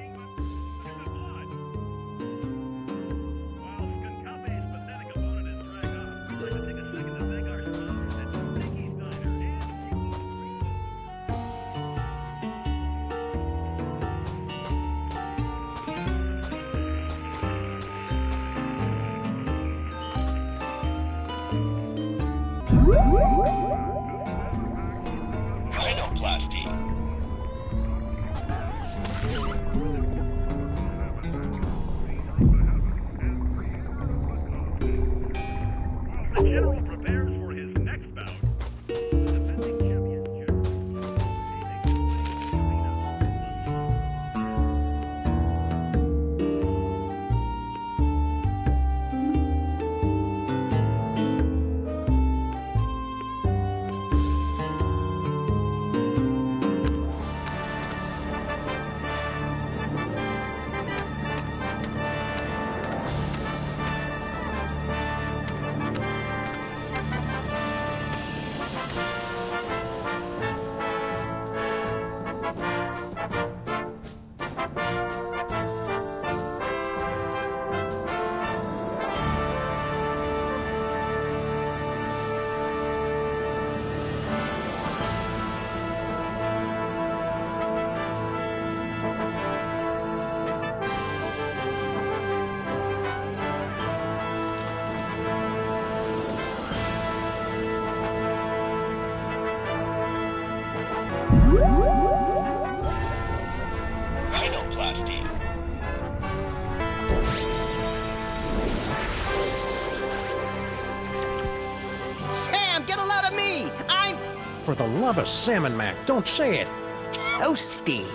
Sam, get a load of me! I'm... For the love of Sam&Mac, don't say it! Toasty.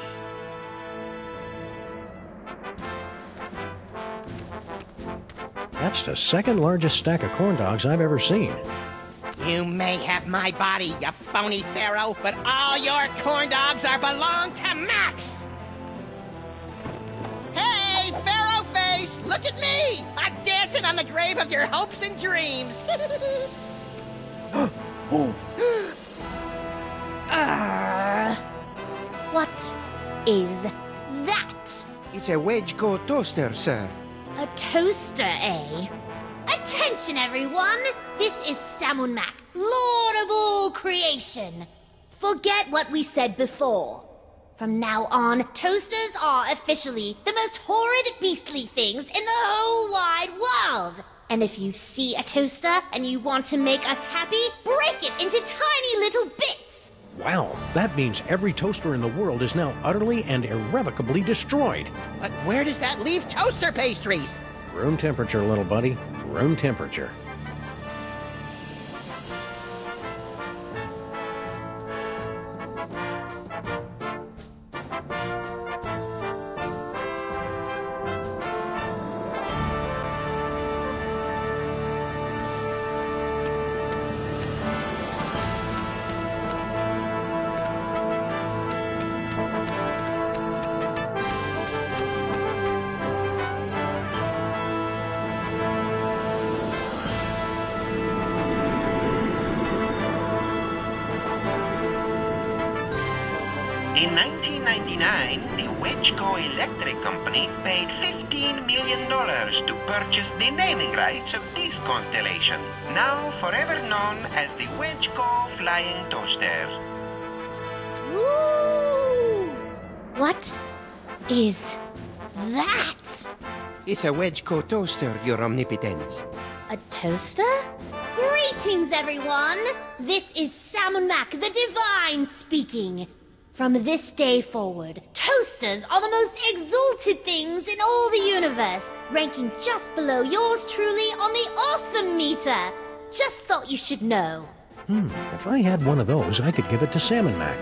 That's the second largest stack of corn dogs I've ever seen. You may have my body, you phony pharaoh, but all your corn dogs belong to Max! Hey, Pharaoh Face, look at me! I'm dancing on the grave of your hopes and dreams! What is that? It's a wedge-core toaster, sir. A toaster, eh? Attention, everyone! This is Sam&Mac, Lord of all creation. Forget what we said before. From now on, toasters are officially the most horrid, beastly things in the whole wide world. And if you see a toaster and you want to make us happy, break it into tiny little bits. Wow, that means every toaster in the world is now utterly and irrevocably destroyed. But where does that leave toaster pastries? Room temperature, little buddy. Room temperature. 1999, the Wedgeco Electric Company paid $15 million to purchase the naming rights of this constellation, now forever known as the Wedgeco Flying Toaster. Ooh! What is that? It's a Wedgeco toaster, Your Omnipotence. A toaster? Greetings, everyone! This is Sam&Max the Divine speaking. From this day forward, toasters are the most exalted things in all the universe, ranking just below yours truly on the awesome meter. Just thought you should know. If I had one of those, I could give it to Sam&Max.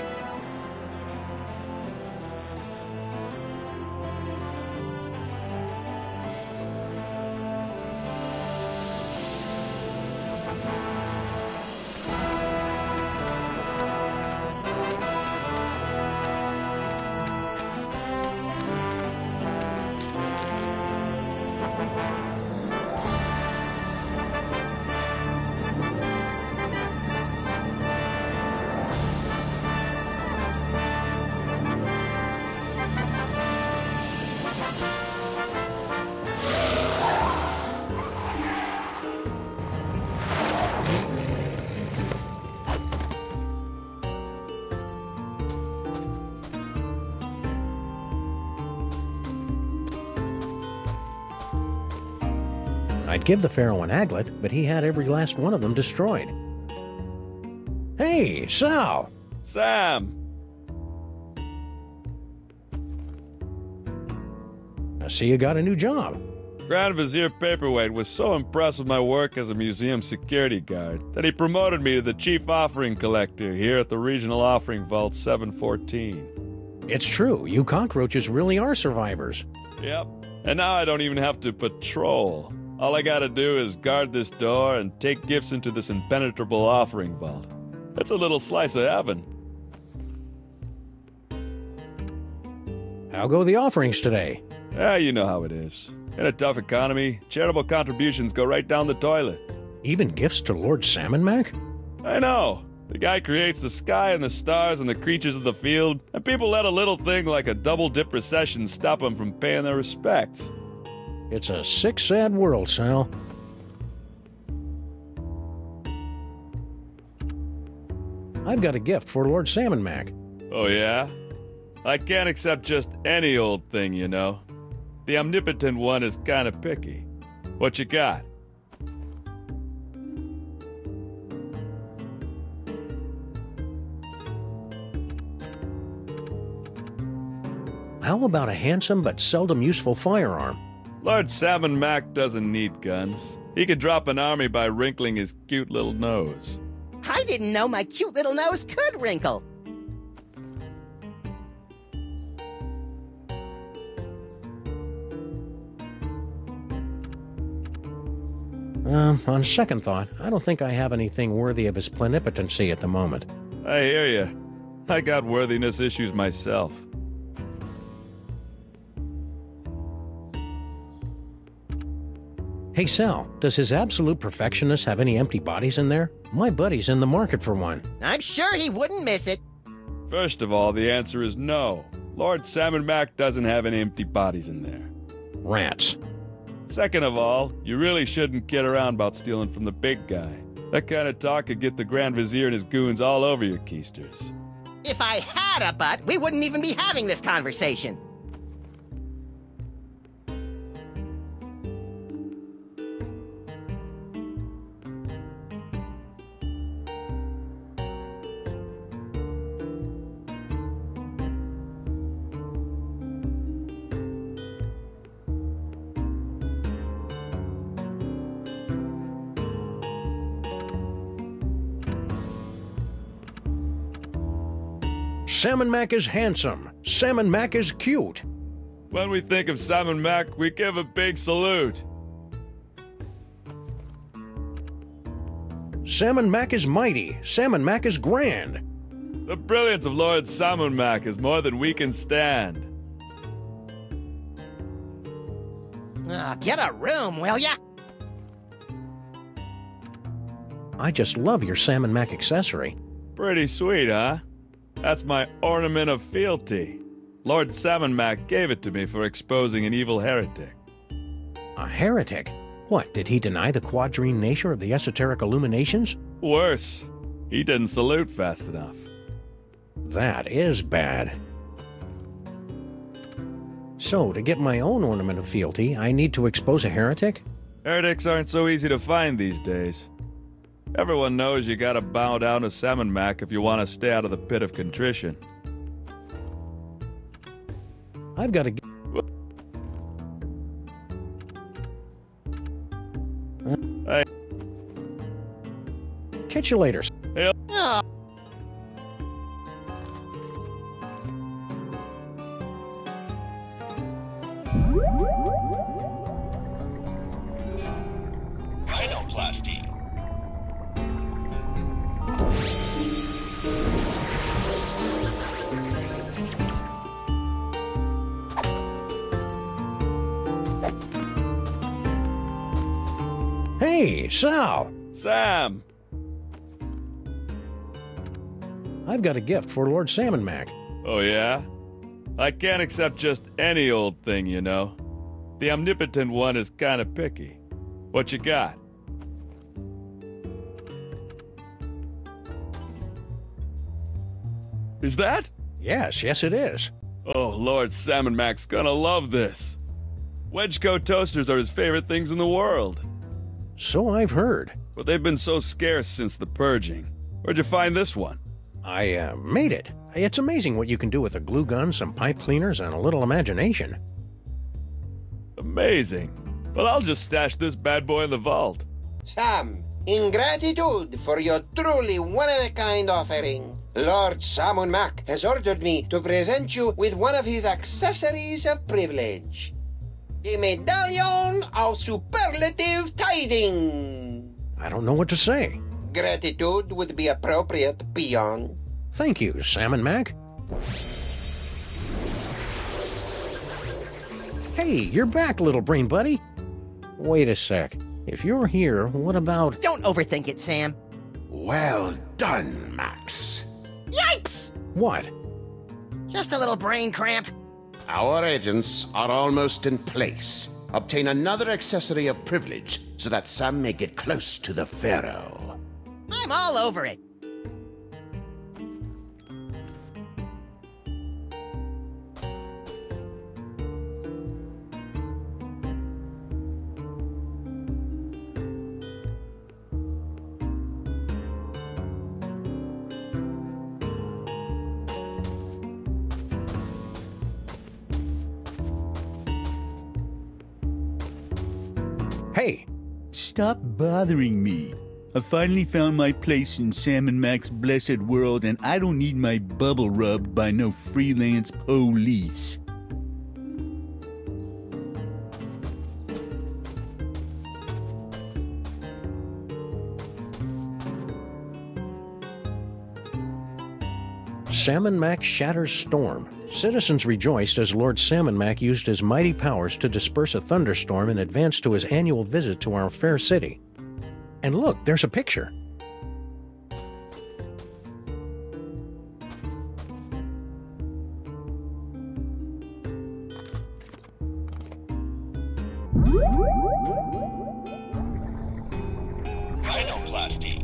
I'd give the Pharaoh an aglet, but he had every last one of them destroyed. Hey, Sal! Sam! I see you got a new job. Grand Vizier Paperweight was so impressed with my work as a museum security guard that he promoted me to the Chief Offering Collector here at the Regional Offering Vault 714. It's true, you cockroaches really are survivors. Yep, and now I don't even have to patrol. All I gotta do is guard this door and take gifts into this impenetrable offering vault. It's a little slice of heaven. How go the offerings today? You know how it is. In a tough economy, charitable contributions go right down the toilet. Even gifts to Lord Sam&Max? I know. The guy creates the sky and the stars and the creatures of the field, and people let a little thing like a double-dip recession stop them from paying their respects. It's a sick, sad world, Sal. I've got a gift for Lord Sam&Max. Oh, yeah? I can't accept just any old thing, you know. The omnipotent one is kind of picky. What you got? How about a handsome but seldom useful firearm? Lord Sam&Max doesn't need guns. He could drop an army by wrinkling his cute little nose. I didn't know my cute little nose could wrinkle. On second thought, I don't think I have anything worthy of his plenipotency at the moment. I hear you. I got worthiness issues myself. Hey, Sal, does his absolute perfectionist have any empty bodies in there? My buddy's in the market for one. I'm sure he wouldn't miss it. First of all, the answer is no. Lord Sam&Max doesn't have any empty bodies in there. Rats. Second of all, you really shouldn't kid around about stealing from the big guy. That kind of talk could get the Grand Vizier and his goons all over your keisters. If I had a butt, we wouldn't even be having this conversation. Sam&Max is handsome. Sam&Max is cute. When we think of Sam&Max, we give a big salute. Sam&Max is mighty. Sam&Max is grand. The brilliance of Lord Sam&Max is more than we can stand. Get a room, will ya? I just love your Sam&Max accessory. Pretty sweet, huh? That's my ornament of fealty. Lord Sam&Max gave it to me for exposing an evil heretic. A heretic? What, did he deny the quadrine nature of the esoteric illuminations? Worse, he didn't salute fast enough. That is bad. So, to get my own ornament of fealty, I need to expose a heretic? Heretics aren't so easy to find these days. Everyone knows you gotta bow down to Sam&Max if you want to stay out of the pit of contrition. I've got to... Hey. Catch you later. Hey. Oh. Rhinoplasty. Hey, Sal! Sam! I've got a gift for Lord Sam&Max. Oh yeah? I can't accept just any old thing, you know. The omnipotent one is kinda picky. What you got? Is that? Yes, it is. Oh, Lord Sam&Max gonna love this. Wedgecoat toasters are his favorite things in the world. So I've heard. But they've been so scarce since the purging. Where'd you find this one? I made it. It's amazing what you can do with a glue gun, some pipe cleaners, and a little imagination. Amazing. Well, I'll just stash this bad boy in the vault. Sam, in gratitude for your truly one-of-a-kind offering, Lord Sam&Max has ordered me to present you with one of his accessories of privilege. The Medallion of Superlative Tithing. I don't know what to say. Gratitude would be appropriate, peon. Thank you, Sam&Max. Hey, you're back, little brain buddy. Wait a sec. If you're here, what about... Don't overthink it, Sam. Well done, Max. Yipes! What? Just a little brain cramp. Our agents are almost in place. Obtain another accessory of privilege so that Sam may get close to the Pharaoh. I'm all over it. Hey! Stop bothering me. I finally found my place in Sam&Max's blessed world, and I don't need my bubble rubbed by no freelance police. Sam&Max shatters storm. Citizens rejoiced as Lord Sam&Max used his mighty powers to disperse a thunderstorm in advance to his annual visit to our fair city. And look, there's a picture. Rhinoplasty.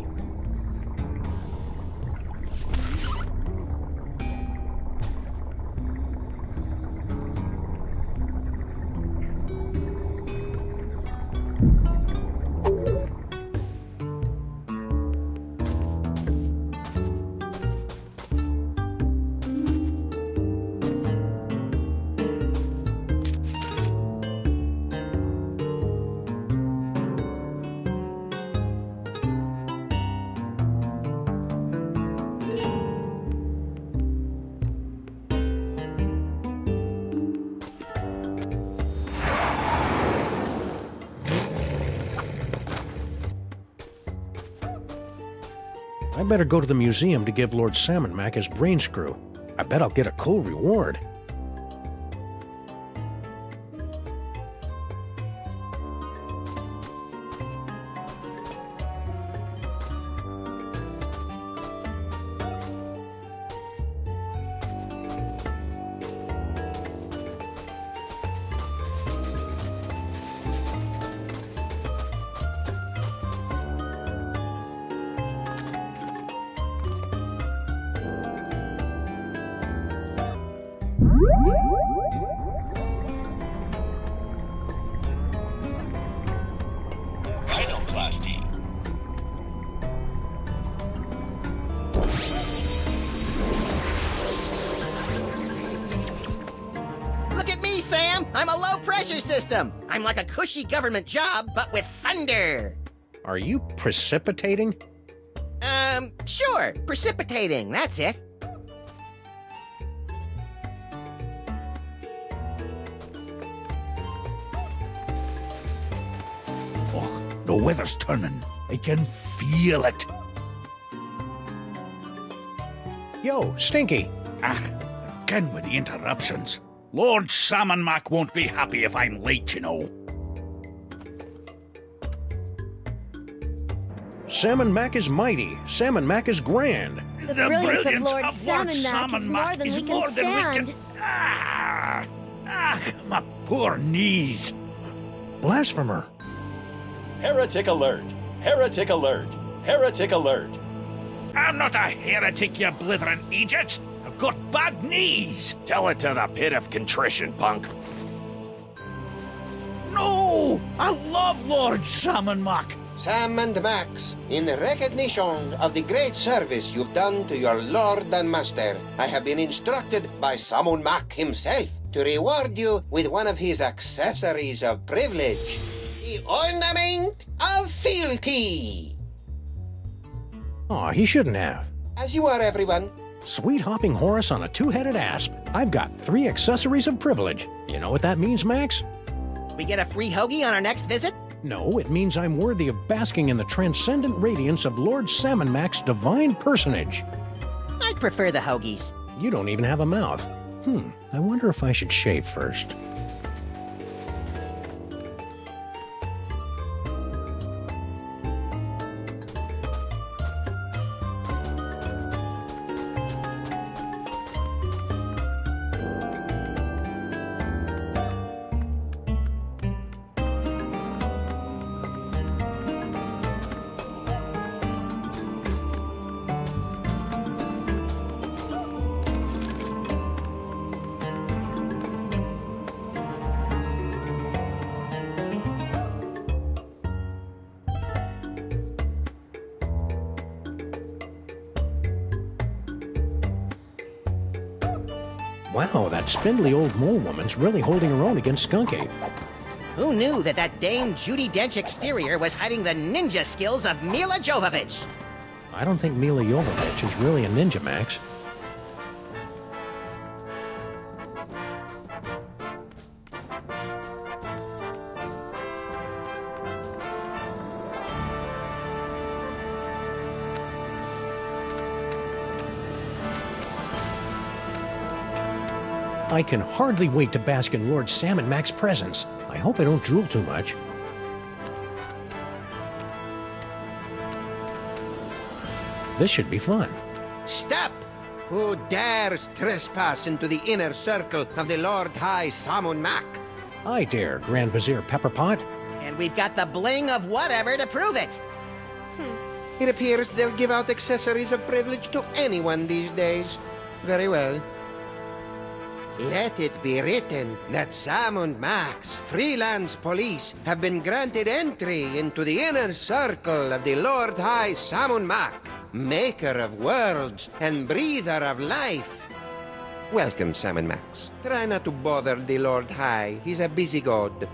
I better go to the museum to give Lord Sam&Max his brain screw. I bet I'll get a cool reward. Genoplasty. Look at me, Sam! I'm a low-pressure system! I'm like a cushy government job, but with thunder! Are you precipitating? Sure. Precipitating, that's it. Oh, the weather's turning. I can feel it. Yo, Stinky! Again with the interruptions. Lord Sam&Max won't be happy if I'm late, you know. Sam&Max is mighty. Sam&Max is grand. The brilliance of Lord Sam&Max is more than we can stand. My poor knees. Blasphemer. Heretic alert! Heretic alert! Heretic alert! I'm not a heretic, you blithering Egypt. I've got bad knees. Tell it to the pit of contrition, punk. No! I love Lord Sam&Max. Sam&Max, in recognition of the great service you've done to your lord and master, I have been instructed by Sam&Max himself to reward you with one of his accessories of privilege, the ornament of fealty. Aw, he shouldn't have. As you are, everyone. Sweet hopping Horus on a two-headed asp. I've got 3 accessories of privilege. You know what that means, Max? We get a free hoagie on our next visit? No, it means I'm worthy of basking in the transcendent radiance of Lord Sam&Max's divine personage. I'd prefer the hoagies. You don't even have a mouth. I wonder if I should shave first. Wow, that spindly old mole woman's really holding her own against Skunk Ape. Who knew that Dame Judi Dench exterior was hiding the ninja skills of Mila Jovovich? I don't think Mila Jovovich is really a ninja, Max. I can hardly wait to bask in Lord Sam&Max's presence. I hope I don't drool too much. This should be fun. Stop! Who dares trespass into the inner circle of the Lord High Sam&Max? I dare, Grand Vizier Pepperpot. And we've got the bling of whatever to prove it. It appears they'll give out accessories of privilege to anyone these days. Very well. Let it be written that Sam&Max, freelance police, have been granted entry into the inner circle of the Lord High Sam&Max, maker of worlds and breather of life. Welcome, Sam&Max. Try not to bother the Lord High. He's a busy god.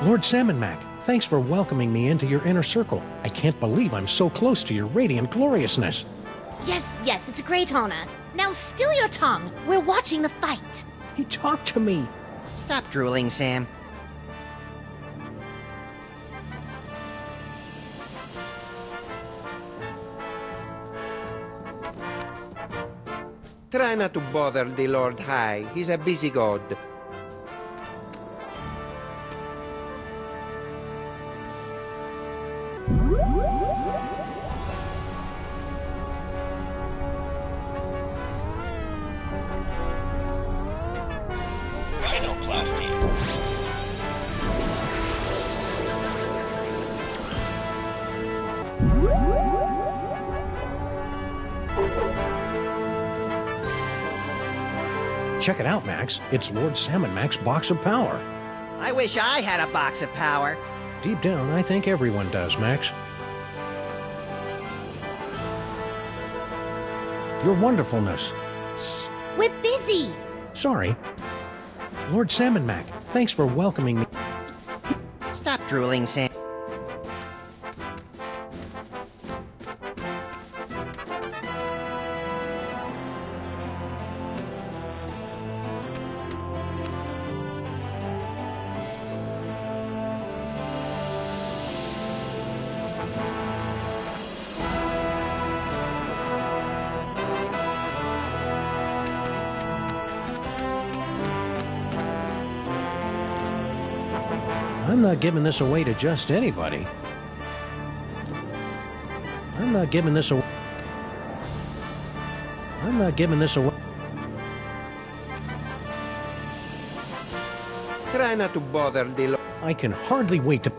Lord Sam&Max, thanks for welcoming me into your inner circle. I can't believe I'm so close to your radiant gloriousness. Yes, it's a great honor. Now still your tongue. We're watching the fight. He talked to me. Stop drooling, Sam. Try not to bother the Lord High. He's a busy god. Genoplasty. Check it out, Max. It's Lord Sam&Max box of power. I wish I had a box of power. Deep down, I think everyone does, Max. Your wonderfulness. Shh, we're busy. Sorry. Lord Sam&Max, thanks for welcoming me. Stop drooling, Sam. I'm not giving this away to just anybody. I'm not giving this away. I'm not giving this away. Try not to bother the... I can hardly wait to...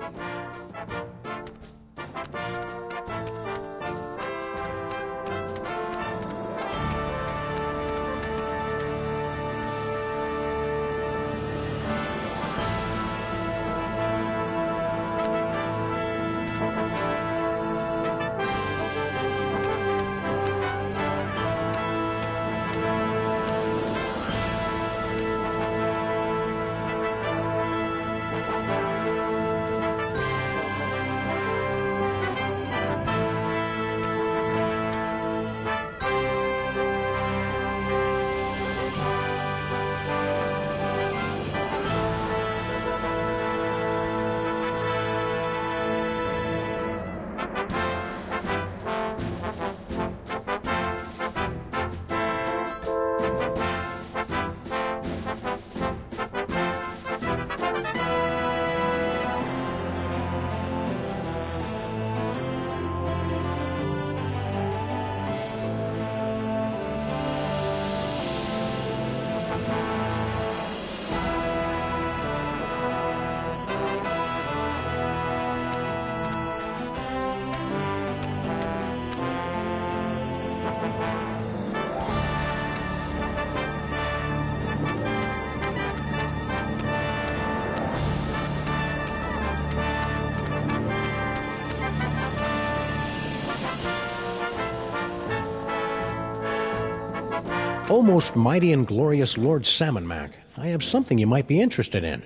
O most mighty and glorious Lord Sam&Max, I have something you might be interested in.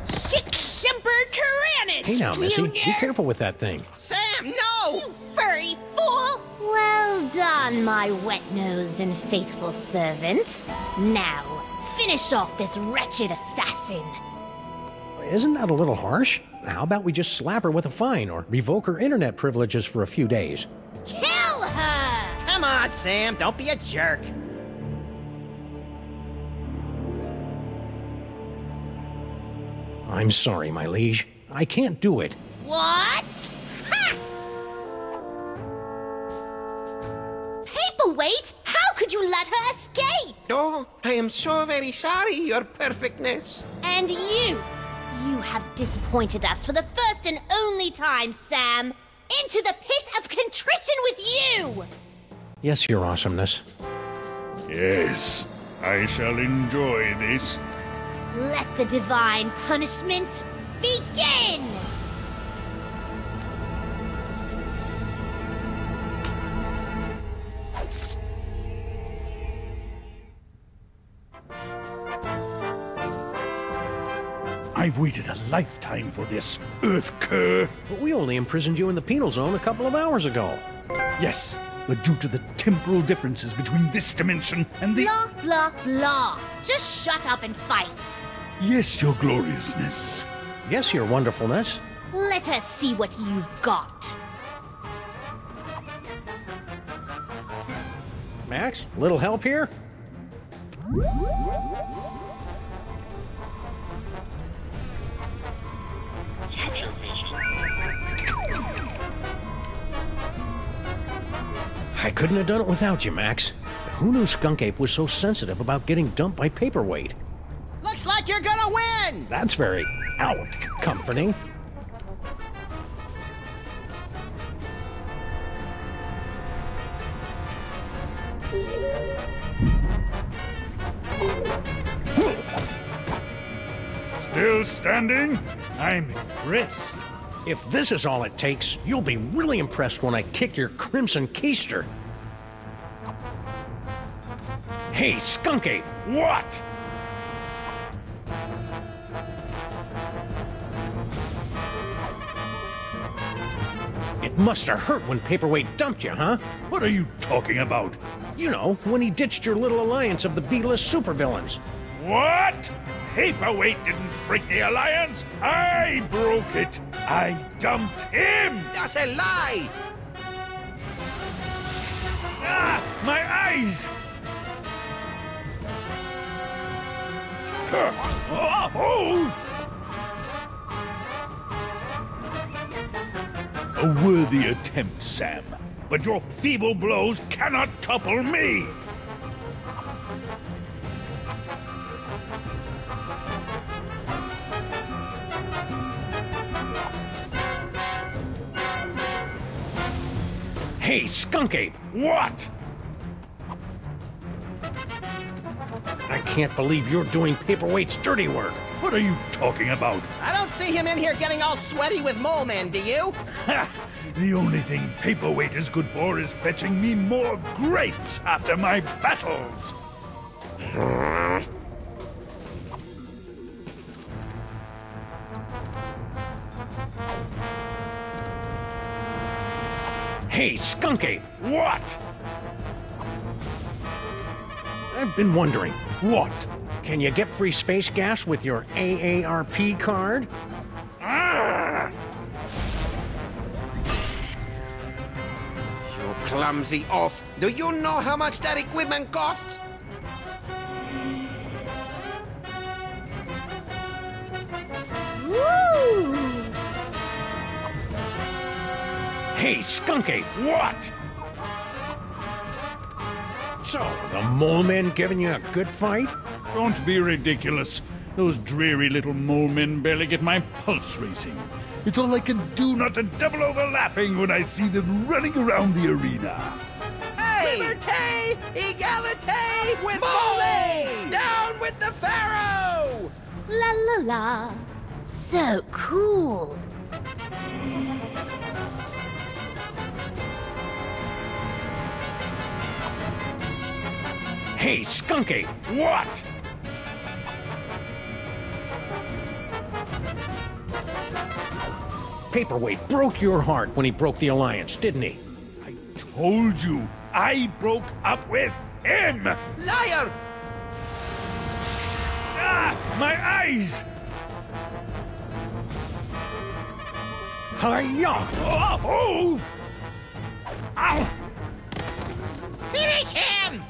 Sick-simpered Tyrannus! Hey now, Missy, be careful with that thing. Sam, no! You furry fool! Well done, my wet-nosed and faithful servant. Now, finish off this wretched assassin. Isn't that a little harsh? How about we just slap her with a fine or revoke her internet privileges for a few days? Kill her! Come on, Sam, don't be a jerk. I'm sorry, my liege. I can't do it. What? Ha! Paperweight? How could you let her escape? Oh, I am so very sorry, Your Perfectness. And you have disappointed us for the first and only time, Sam. Into the pit of contrition with you! Yes, Your Awesomeness. Yes, I shall enjoy this. Let the divine punishment begin! I've waited a lifetime for this, Earth Cur. But we only imprisoned you in the penal zone a couple of hours ago. Yes, but due to the temporal differences between this dimension and the... Blah, blah, blah. Just shut up and fight. Yes, Your Gloriousness. Yes, Your Wonderfulness. Let us see what you've got. Max, little help here? I couldn't have done it without you, Max. Who knew Skunk Ape was so sensitive about getting dumped by Paperweight? Looks like you're gonna win! That's very, comforting. Still standing? I'm impressed. If this is all it takes, you'll be really impressed when I kick your crimson keister. Hey, Skunk Ape! What? It must have hurt when Paperweight dumped you, huh? What are you talking about? You know, when he ditched your little alliance of the B-list supervillains. What? Paperweight didn't break the alliance. I broke it. I dumped him. That's a lie. Ah, my eyes. Oh. A worthy attempt, Sam. But your feeble blows cannot topple me. Hey, Skunk Ape! What? I can't believe you're doing Paperweight's dirty work. What are you talking about? I don't see him in here getting all sweaty with Mole Men, do you? Ha! The only thing Paperweight is good for is fetching me more grapes after my battles. Hey, Skunk Ape! What? I've been wondering. What? Can you get free space gas with your AARP card? Ah! You clumsy oaf. Do you know how much that equipment costs? Woo! Hey, Skunk Ape! What? So, the Mole Men giving you a good fight? Don't be ridiculous. Those dreary little mole men barely get my pulse racing. It's all I can do not to double over laughing when I see them running around the arena. Hey! Liberté! Egalité! With Mole! Down with the Pharaoh! La la la. So cool. Hey, Skunk Ape! What? Paperweight broke your heart when he broke the alliance, didn't he? I told you, I broke up with him! Liar! Ah, my eyes! Hi-ya! Oh! Ow! Finish him!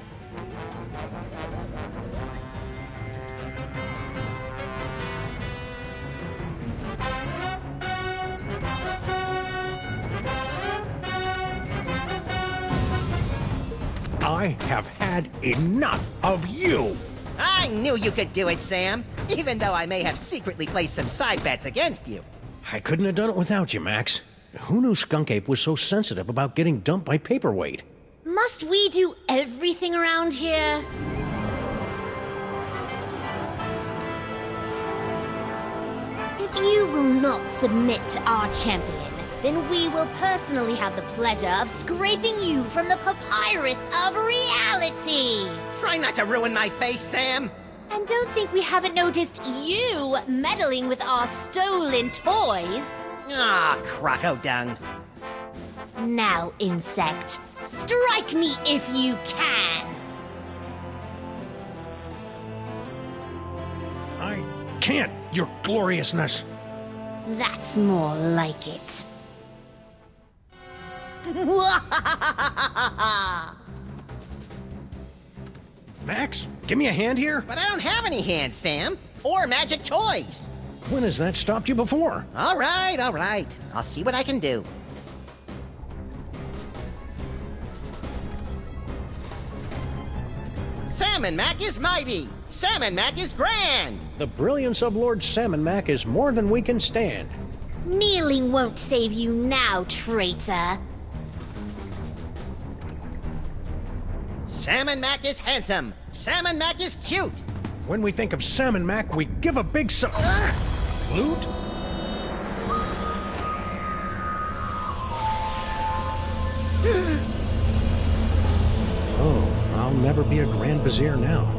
I have had enough of you! I knew you could do it, Sam, even though I may have secretly placed some side bets against you. I couldn't have done it without you, Max. Who knew Skunk Ape was so sensitive about getting dumped by Paperweight? Must we do everything around here? If you will not submit to our champion, then we will personally have the pleasure of scraping you from the papyrus of reality. Try not to ruin my face, Sam. And don't think we haven't noticed you meddling with our stolen toys. Ah, crocodile. Now, insect, strike me if you can. I can't, your gloriousness. That's more like it. Max, give me a hand here. But I don't have any hands, Sam. Or magic toys. When has that stopped you before? All right. I'll see what I can do. Sam&Max is mighty. Sam&Max is grand. The brilliance of Lord Sam&Max is more than we can stand. Kneeling won't save you now, traitor. Sam&Max is handsome. Sam&Max is cute. When we think of Sam&Max, we give a big Loot? Oh, I'll never be a Grand Vizier now.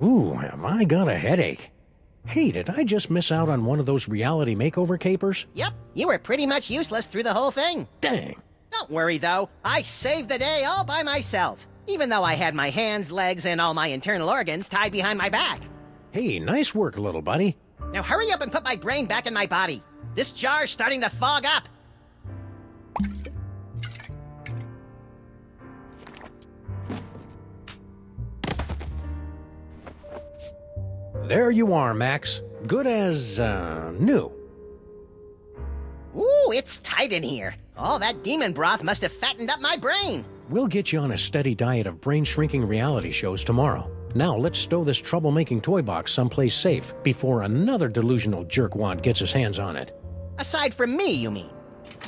Ooh, have I got a headache. Hey, did I just miss out on one of those reality makeover capers? Yep, you were pretty much useless through the whole thing. Dang. Don't worry, though. I saved the day all by myself, even though I had my hands, legs, and all my internal organs tied behind my back. Hey, nice work, little buddy. Now hurry up and put my brain back in my body. This jar's starting to fog up. There you are, Max. Good as, new. Ooh, it's tight in here. All that demon broth must have fattened up my brain. We'll get you on a steady diet of brain-shrinking reality shows tomorrow. Now let's stow this troublemaking toy box someplace safe before another delusional jerkwad gets his hands on it. Aside from me, you mean?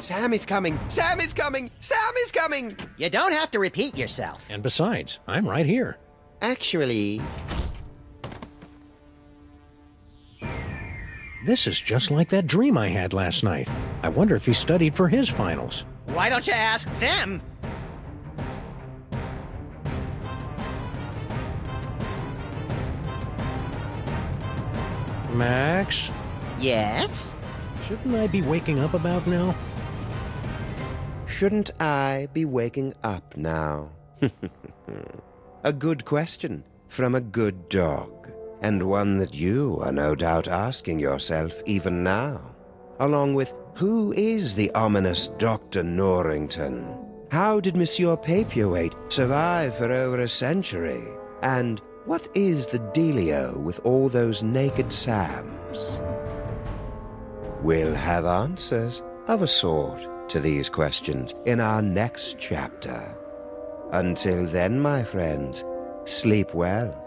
Sam is coming! Sam is coming! Sam is coming! You don't have to repeat yourself. And besides, I'm right here. Actually... This is just like that dream I had last night. I wonder if he studied for his finals. Why don't you ask them? Max? Yes? Shouldn't I be waking up about now? Shouldn't I be waking up now? A good question from a good dog. And one that you are no doubt asking yourself even now. Along with, who is the ominous Dr. Norrington? How did Monsieur Paperweight survive for over a century? And what is the dealio with all those naked Sams? We'll have answers of a sort to these questions in our next chapter. Until then, my friends, sleep well.